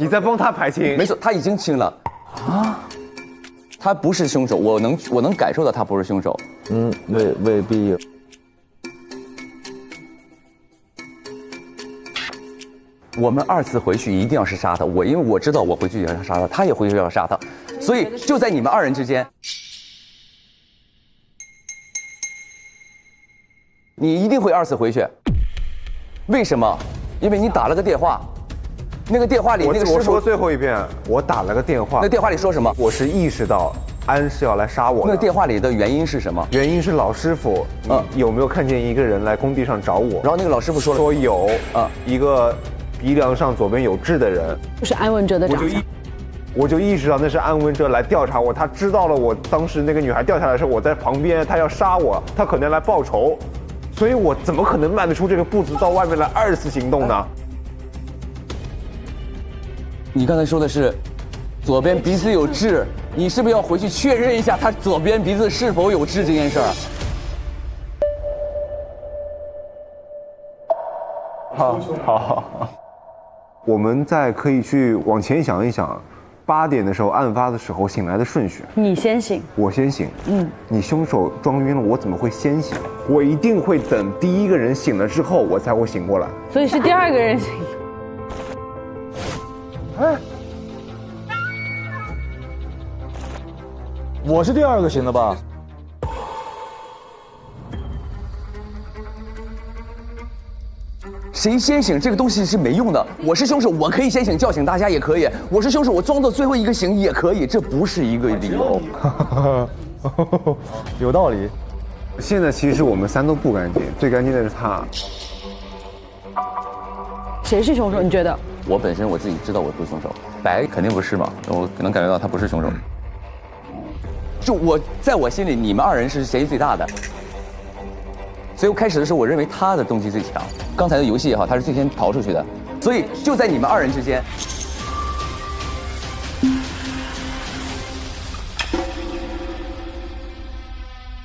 你在帮他排清？没错，他已经清了。啊，他不是凶手，我能感受到他不是凶手。未必。我们2次回去一定要是杀他，因为我知道我回去也要杀他，他也回去要杀他，所以就在你们2人之间，你一定会2次回去。为什么？因为你打了个电话。那个电话里那个师傅，我说最后一遍，我打了个电话。那电话里说什么？我是意识到安是要来杀我的。那电话里的原因是什么？原因是老师傅，有没有看见一个人来工地上找我？然后那个老师傅说有一个鼻梁上左边有痣的人，就是安文哲的长相。我就意识到那是安文哲来调查我，他知道了我当时那个女孩掉下来的时候我在旁边，他要杀我，他可能来报仇，所以我怎么可能迈得出这个步子到外面来2次行动呢？你刚才说的是左边鼻子有痣，你是不是要回去确认一下他左边鼻子是否有痣这件事儿？好，我们再可以去往前想一想，8点的时候案发的时候醒来的顺序。你先醒，我先醒。你凶手装晕了，我怎么会先醒？我一定会等第1个人醒了之后，我才会醒过来。所以是第2个人醒。我是第2个醒的吧？谁先醒这个东西是没用的。我是凶手，我可以先醒，叫醒大家也可以；我是凶手，我装作最后一个醒也可以，这不是一个理由。有道理。现在其实我们3都不干净，最干净的是他。谁是凶手？你觉得？我本身我自己知道我不是凶手，白肯定不是嘛，我能感觉到他不是凶手。就在我心里，你们2人是嫌疑最大的，所以我开始的时候，我认为他的动机最强。刚才的游戏也好，他是最先逃出去的，所以就在你们2人之间。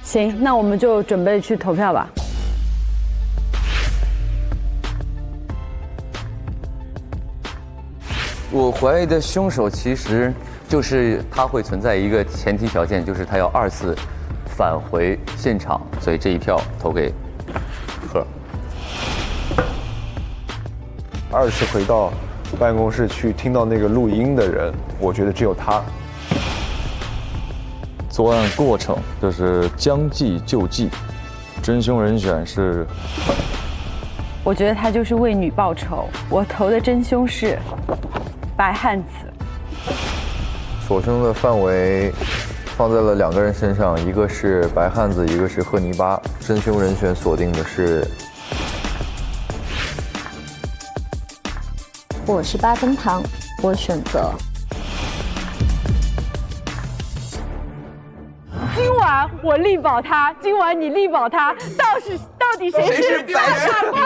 行，那我们就准备去投票吧。我怀疑的凶手其实就是他会存在一个前提条件，就是他要2次返回现场，所以这一票投给贺。 2次回到办公室去听到那个录音的人，我觉得只有他。作案过程就是将计就计，真凶人选是。我觉得他就是为女报仇。我投的真凶是白汉子。锁凶的范围放在了2个人身上，一个是白汉子，一个是贺泥巴。真凶人选锁定的是。 我是8分糖，我选择。今晚我力保他，今晚你力保他，到底谁是大傻瓜？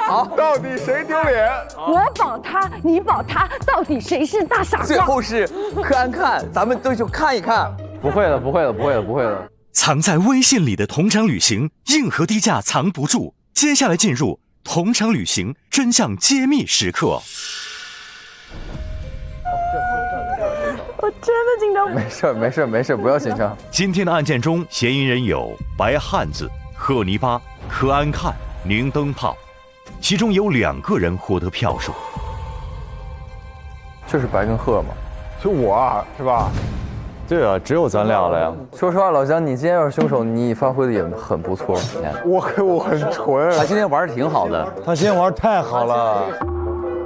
好，到底谁丢脸？我保他，你保他，到底谁是大傻瓜？最后是看看，咱们都去看一看。不会了，不会了，不会了，不会了。藏在微信里的同场旅行，硬核低价藏不住。接下来进入同场旅行真相揭秘时刻。 我真的紧张。没事没事没事，不要紧张。今天的案件中，嫌疑人有白汉子、贺泥巴、柯安看、宁灯泡，其中有2个人获得票数。就是白跟贺嘛，就我啊，是吧？对啊，只有咱俩了呀。说实话，老姜，你今天要是凶手，你发挥的也很不错。我很纯。他今天玩的挺好的，他今天玩的太好了。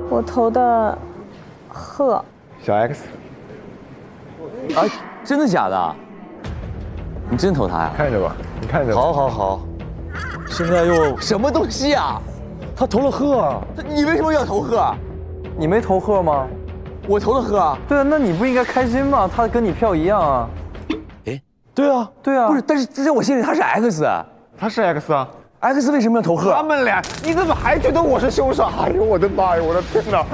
我投的鹤。小 X。啊，真的假的？你真投他呀？看着吧，你看着。好好好。现在又什么东西啊？他投了鹤啊！你为什么要投鹤？你没投鹤吗？我投了鹤啊。对啊，那你不应该开心吗？他跟你票一样啊。哎，对啊，对啊。不是，但是在我心里他是 X， 他是 X 啊。X 为什么要投鹤？他们俩，你怎么还觉得我是凶手？哎呦我的妈呀，我的天哪！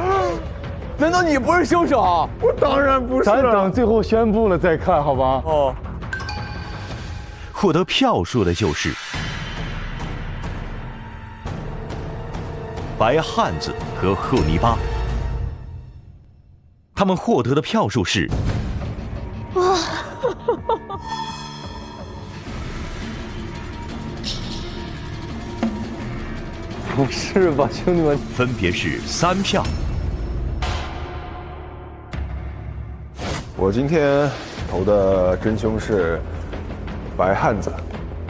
难道你不是凶手？我当然不是了。咱等最后宣布了再看，好吧？哦。获得票数的就是白汉子和赫尼巴，他们获得的票数是哇，不是吧，兄弟们？分别是3票。我今天投的真凶是白汉子。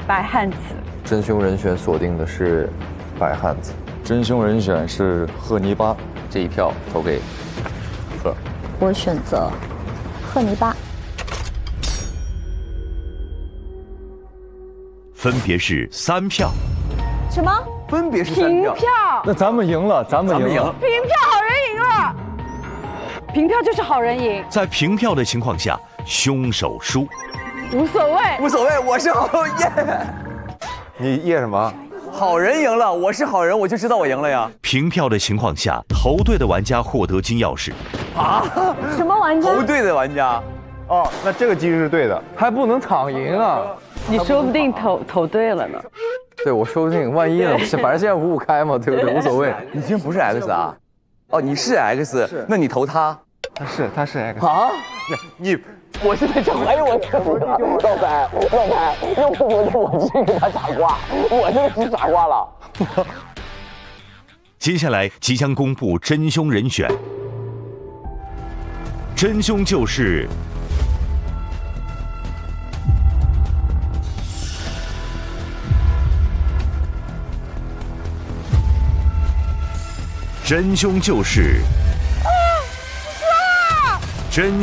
白汉子。真凶人选锁定的是白汉子。真凶人选是赫尼巴，这一票投给赫。我选择赫尼巴。分别是3票。什么？分别是3票。平票。那咱们赢了，咱们赢了。平票，好人赢了。平票就是好人赢。在平票的情况下，凶手输。无所谓，无所谓，我是好耶。你耶什么？好人赢了，我是好人，我就知道我赢了呀。平票的情况下，投对的玩家获得金钥匙。啊？什么玩家？投对的玩家。哦，那这个机制是对的，还不能躺赢啊！你说不定投对了呢。对，我说不定，万一呢？反正现在5-5开嘛，对不对？无所谓。你今天不是 X 啊？哦，你是 X， 那你投他？他是 X 啊？你。我现在就怀疑我自己了，老白，要不我真给他傻瓜，我真的是傻瓜了。接下来即将公布真凶人选，真凶就是真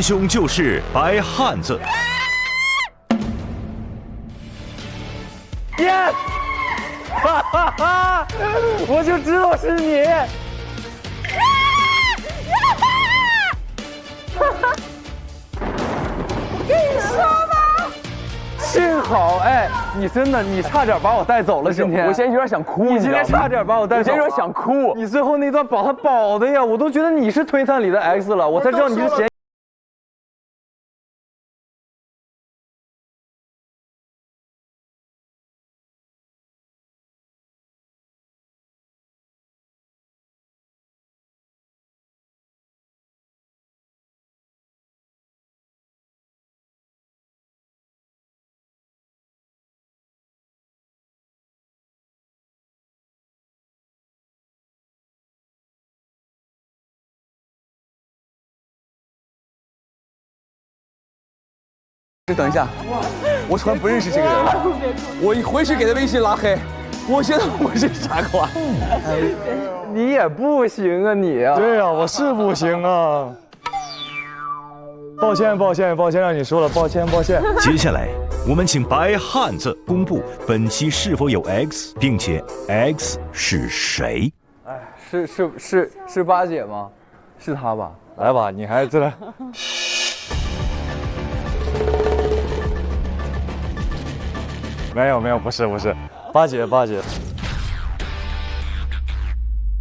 凶就是白汉子。Yes！ 哈哈哈！我就知道是你。我跟你说吧。幸好，哎，你真的，你差点把我带走了。今天我现在有点想哭。你今天差点把我带走。我现在有点想哭。你最后那段把他保的呀，我都觉得你是推探里的 X 了，我才知道你是嫌。等一下，我突然不认识这个人了，我一回去给他微信拉黑。我觉得我是傻瓜。你也不行啊，你啊。对啊，我是不行啊。抱歉，让你说了，抱歉。接下来，我们请白汉子公布本期是否有 X， 并且 X 是谁？哎，是八姐吗？是她吧？来吧，你还在。没有，不是，八姐。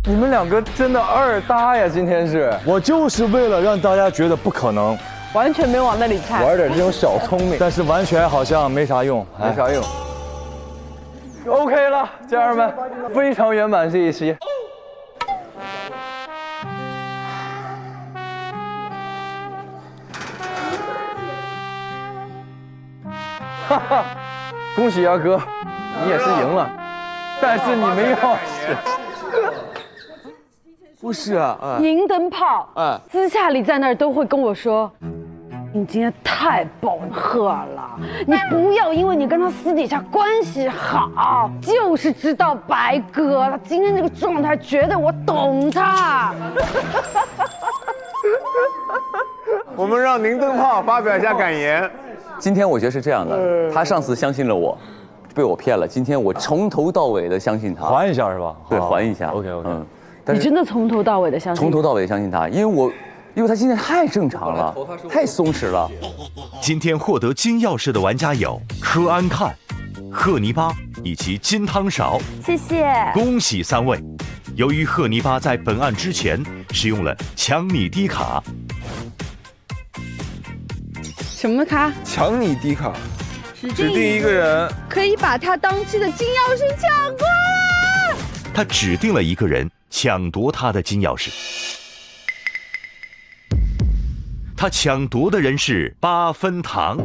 你们两个真的二搭呀！今天是我就是为了让大家觉得不可能，完全没往那里猜，玩点这种小聪明，但是完全好像没啥用，没啥用。OK 了，家人们，非常圆满这一期。哈哈。恭喜阿哥，你也是赢了，但是你没钥匙。不是啊，银灯泡，私下里在那儿都会跟我说，你今天太暴赫了，你不要因为你跟他私底下关系好，就是知道白哥他今天这个状态，觉得我懂他。我们让宁灯泡发表一下感言。今天我觉得是这样的，他上次相信了我，被我骗了。今天我从头到尾的相信他，还一下是吧？对，还一下。OK。你真的从头到尾的相信？从头到尾相信他，因为他今天太正常了，太松弛了。今天获得金钥匙的玩家有柯安看、贺泥巴以及金汤勺，谢谢，恭喜3位。由于贺泥巴在本案之前使用了抢你低卡，什么卡？抢你低卡，指定一个人可以把他当期的金钥匙抢过来。他指定了一个人抢夺他的金钥匙。他抢夺的人是8分糖。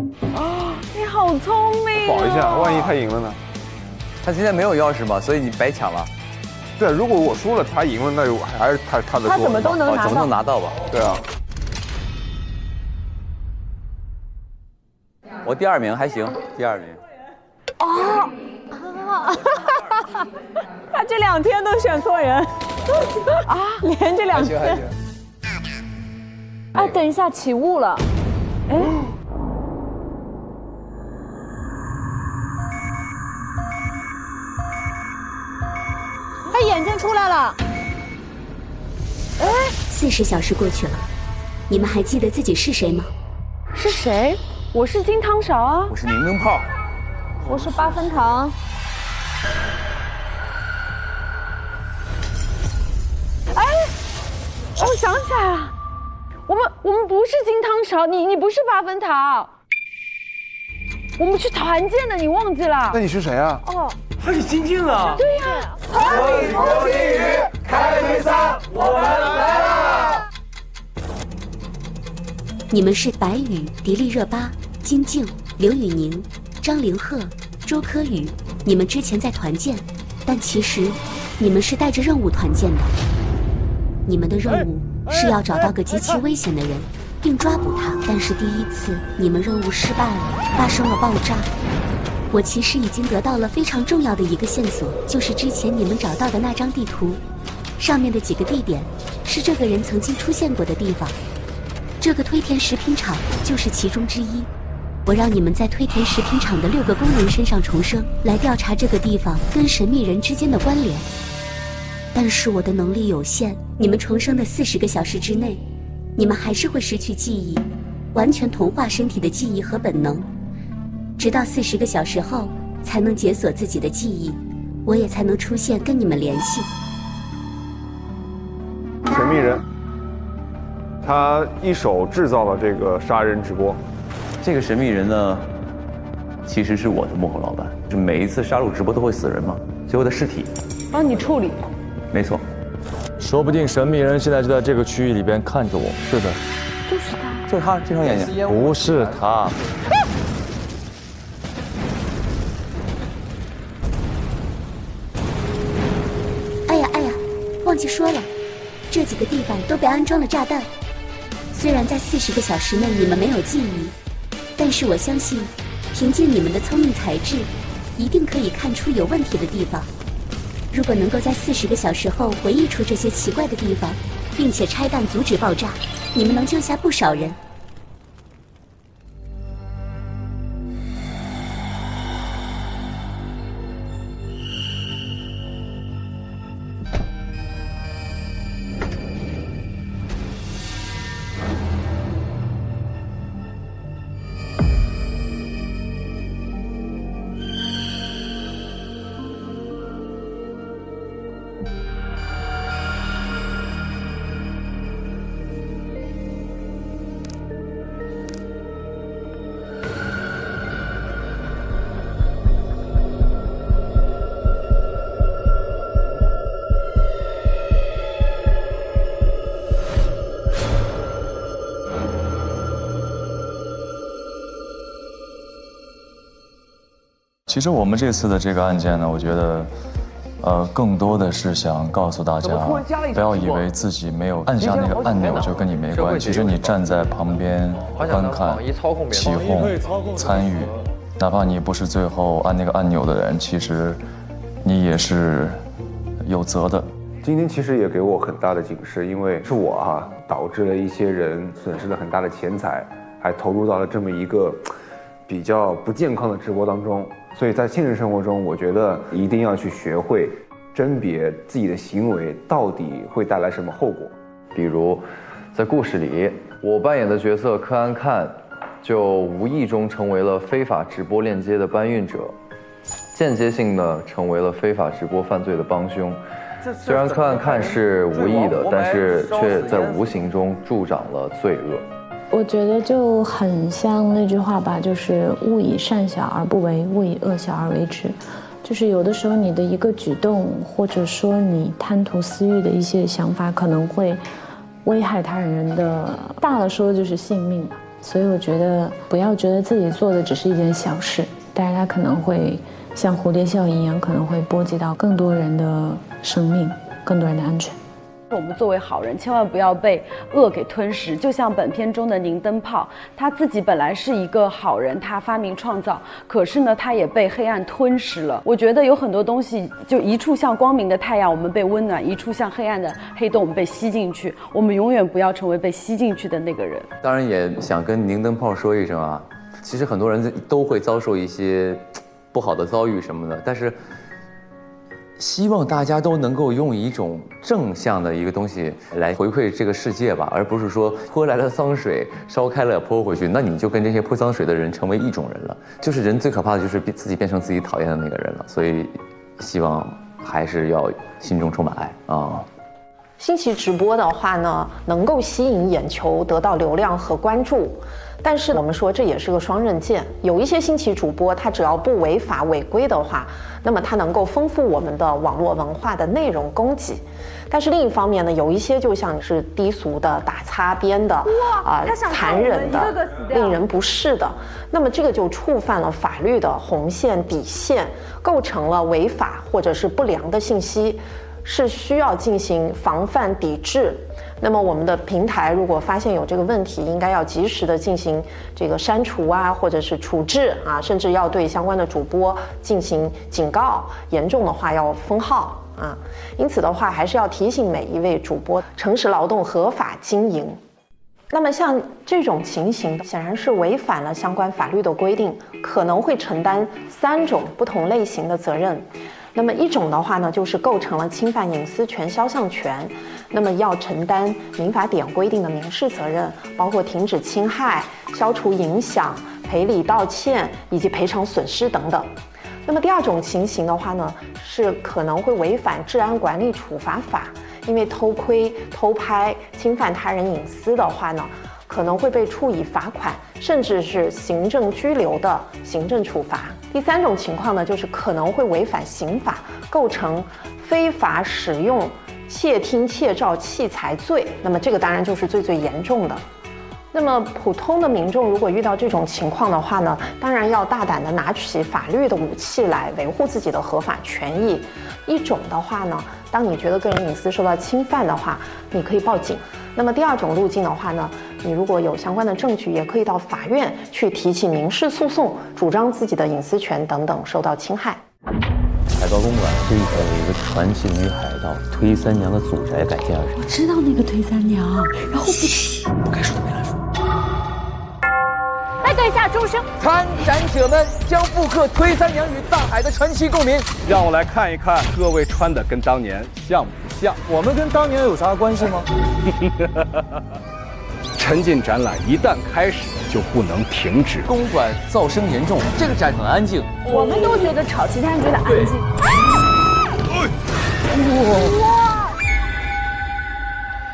你好聪明、保一下，万一他赢了呢？他今天没有钥匙嘛，所以你白抢了。对，如果我输了，他赢了，那就还是他的。他怎么都能拿到，怎么能拿到吧？对啊。我第2名还行，第2名。哦，他这2天都选错人啊，连这2天。哎，等一下，起雾了。哎，他眼睛出来了。哎，40小时过去了，你们还记得自己是谁吗？是谁？我是金汤勺啊。我是宁灯泡。我是8分糖。哎，我想起来了。我们不是金汤勺，你不是8分糖，我们去团建的，你忘记了？那你是谁啊？哦，他是金靖啊！对呀。和你说金鱼，开杯3，我们来啦！你们是白宇、迪丽热巴、金靖、刘宇宁、张凌赫、周柯宇。你们之前在团建，但其实你们是带着任务团建的。你们的任务是要找到个极其危险的人，并抓捕他。但是第一次你们任务失败了，发生了爆炸。我其实已经得到了非常重要的一个线索，就是之前你们找到的那张地图，上面的几个地点是这个人曾经出现过的地方。这个推田食品厂就是其中之一。我让你们在推田食品厂的6个工人身上重生，来调查这个地方跟神秘人之间的关联。但是我的能力有限，你们重生的40个小时之内，你们还是会失去记忆，完全同化身体的记忆和本能，直到40个小时后才能解锁自己的记忆，我也才能出现跟你们联系。神秘人，他一手制造了这个杀人直播。这个神秘人呢，其实是我的幕后老板。就每一次杀戮直播都会死人嘛，最后的尸体帮你处理。没错，说不定神秘人现在就在这个区域里边看着我。是的，就是他，就是他，这双眼睛。不是他。哎呀，忘记说了，这几个地方都被安装了炸弹。虽然在40个小时内你们没有记忆，但是我相信，凭借你们的聪明才智，一定可以看出有问题的地方。如果能够在40个小时后回忆出这些奇怪的地方，并且拆弹阻止爆炸，你们能救下不少人。其实我们这次的这个案件呢，我觉得更多的是想告诉大家，不要以为自己没有按下那个按钮就跟你没关系。其实你站在旁边观看、起哄、参与，哪怕你不是最后按那个按钮的人，其实你也是有责的。今天其实也给我很大的警示，因为是我导致了一些人损失了很大的钱财，还投入到了这么一个比较不健康的直播当中。所以在现实生活中，我觉得一定要去学会甄别自己的行为到底会带来什么后果。比如，在故事里，我扮演的角色柯安看，就无意中成为了非法直播链接的搬运者，间接性的成为了非法直播犯罪的帮凶。虽然柯安看是无意的，但是却在无形中助长了罪恶。我觉得就很像那句话吧，就是勿以善小而不为，勿以恶小而为之。就是有的时候你的一个举动，或者说你贪图私欲的一些想法，可能会危害他人的，大了说就是性命吧。所以我觉得不要觉得自己做的只是一件小事，但是它可能会像蝴蝶效应一样，可能会波及到更多人的生命，更多人的安全。我们作为好人，千万不要被恶给吞噬。就像本片中的宁灯泡，他自己本来是一个好人，他发明创造，可是呢，他也被黑暗吞噬了。我觉得有很多东西，就一处像光明的太阳，我们被温暖；一处像黑暗的黑洞，我们被吸进去。我们永远不要成为被吸进去的那个人。当然，也想跟宁灯泡说一声其实很多人都会遭受一些不好的遭遇什么的，但是希望大家都能够用一种正向的一个东西来回馈这个世界吧，而不是说泼来了脏水烧开了泼回去，那你就跟这些泼脏水的人成为一种人了。就是人最可怕的就是自己变成自己讨厌的那个人了，所以希望还是要心中充满爱新奇直播的话呢，能够吸引眼球，得到流量和关注。但是我们说这也是个双刃剑，有一些新奇主播，他只要不违法违规的话，那么他能够丰富我们的网络文化的内容供给。但是另一方面呢，有一些就像是低俗的、打擦边的、残忍的、令人不适的，那么这个就触犯了法律的红线底线，构成了违法或者是不良的信息，是需要进行防范抵制。那么我们的平台如果发现有这个问题，应该要及时的进行这个删除或者是处置甚至要对相关的主播进行警告，严重的话要封号因此的话，还是要提醒每一位主播诚实劳动、合法经营。那么像这种情形，显然是违反了相关法律的规定，可能会承担3种不同类型的责任。那么一种的话呢，就是构成了侵犯隐私权、肖像权，那么要承担民法典规定的民事责任，包括停止侵害、消除影响、赔礼道歉以及赔偿损失等等。那么第二种情形的话呢，是可能会违反治安管理处罚法，因为偷窥、偷拍、侵犯他人隐私的话呢，可能会被处以罚款，甚至是行政拘留的行政处罚。第3种情况呢，就是可能会违反刑法，构成非法使用窃听窃照器材罪，那么这个当然就是最严重的。那么普通的民众如果遇到这种情况的话呢，当然要大胆的拿起法律的武器来维护自己的合法权益。一种的话呢，当你觉得个人隐私受到侵犯的话，你可以报警。那么第2种路径的话呢，你如果有相关的证据，也可以到法院去提起民事诉讼，主张自己的隐私权等等受到侵害。海盗公馆是有一个传奇女海盗推三娘的祖宅改建而成。我知道那个推三娘，然后不该说的别乱说。来对下钟声，参展者们将复刻推三娘与大海的传奇共鸣。让我来看一看各位穿的跟当年像不像？我们跟当年有啥关系吗？沉浸展览一旦开始就不能停止。公馆噪声严重，这个展很安静。我们都觉得吵，其他人觉得安静。哇！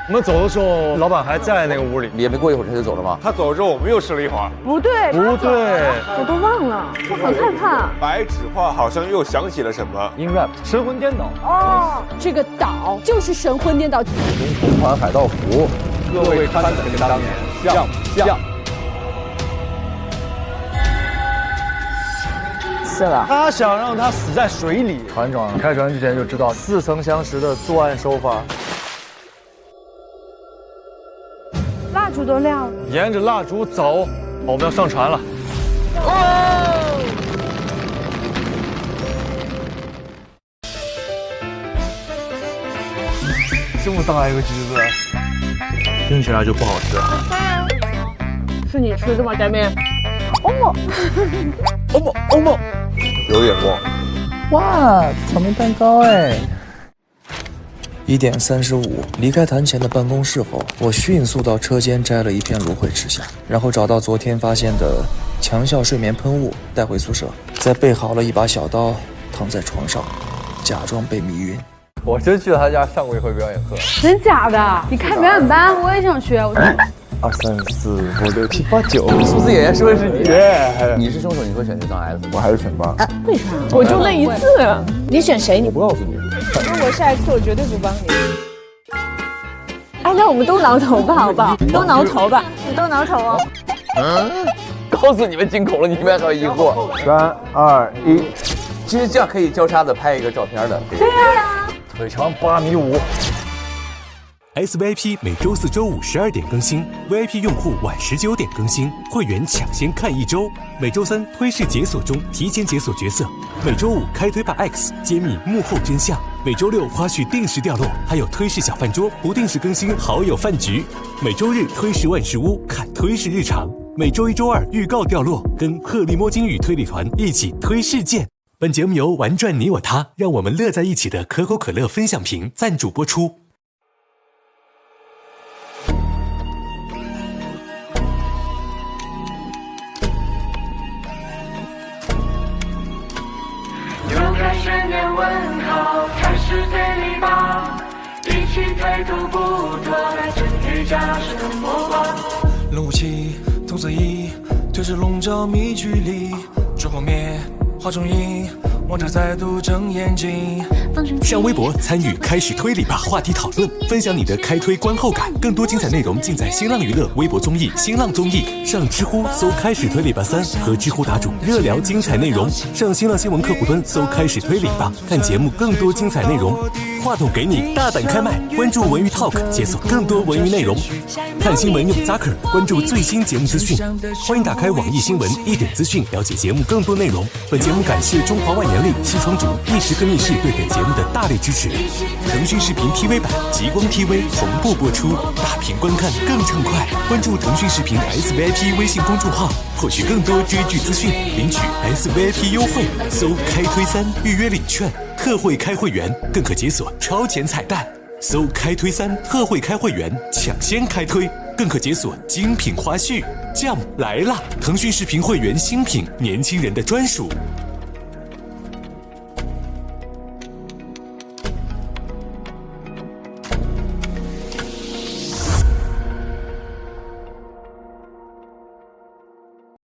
我们走的时候，老板还在那个屋里，也没过一会儿他就走了吗？他走之后，我们又试了一会儿。不对，我都忘了，我很害怕。白纸画好像又想起了什么 ，In-Rap 神魂颠倒。哦，这个岛就是神魂颠倒。同款海盗服，各位穿的跟当年像不像？思了？他想让他死在水里。船长开船之前就知道似曾相识的作案手法。蜡烛都亮了，沿着蜡烛走，我们要上船了。这么大一个橘子，听起来就不好吃。是你吃的吗，盖面？欧梦，欧梦，欧梦，有眼光。哇，草莓蛋糕哎！1点35，离开坛前的办公室后，我迅速到车间摘了一片芦荟吃下，然后找到昨天发现的强效睡眠喷雾带回宿舍，再备好了一把小刀，躺在床上，假装被迷晕。我真去他家上过一回表演课。真假的？你开表演班，我也想学。我2、3、4、5、6、7、8、9，数字演员说的是你。你是凶手，你会选谁当 S？我还是选8。为啥？我就那一次。你选谁？我不告诉你。如果下一次，我绝对不帮你。哎，那我们都挠头吧，好不好？都挠头吧，你都挠头哦。告诉你们惊恐了，你们还疑惑。3、2、1，其实这样可以交叉的拍一个照片的。对呀。腿长8.5米。SVIP 每周4、周5 12点更新 ，VIP 用户晚19点更新，会员抢先看1周。每周3推事解锁中提前解锁角色，每周5开推吧 X 揭秘幕后真相，每周6花絮定时掉落，还有推事小饭桌不定时更新好友饭局，每周日推事万事屋看推事日常，每周1、周2预告掉落，跟鹤立摸金与推理团一起推事件。本节目由玩转你我他，让我们乐在一起的可口可乐分享瓶赞助播出。又开始念问号，开始推理吧，一起推图不多，来自于家生活吧。龙武器，童子衣，推着笼罩迷局里，烛火灭。画中影，王者再度睁眼睛。上微博参与开始推理吧话题讨论，分享你的开推观后感。更多精彩内容尽在新浪娱乐微博综艺、新浪综艺。上知乎搜开始推理吧3，和知乎答主热聊精彩内容。上新浪新闻客户端搜开始推理吧，看节目更多精彩内容。话筒给你，大胆开麦，关注文娱 Talk， 解锁更多文娱内容。看新闻用 Zucker， 关注最新节目资讯。欢迎打开网易新闻1点资讯，了解节目更多内容。本节目感谢中华万年历西窗竹一时更衣室对本节目的大力支持。腾讯视频 TV 版、极光 TV 同步播出，大屏观看更畅快。关注腾讯视频 SVIP 微信公众号，获取更多追剧资讯，领取 SVIP 优惠。搜开推3预约领券，特惠开会员更可解锁超前彩蛋。搜开推3特惠开会员，抢先开推，更可解锁精品花絮。Jump 来啦！腾讯视频会员新品，年轻人的专属。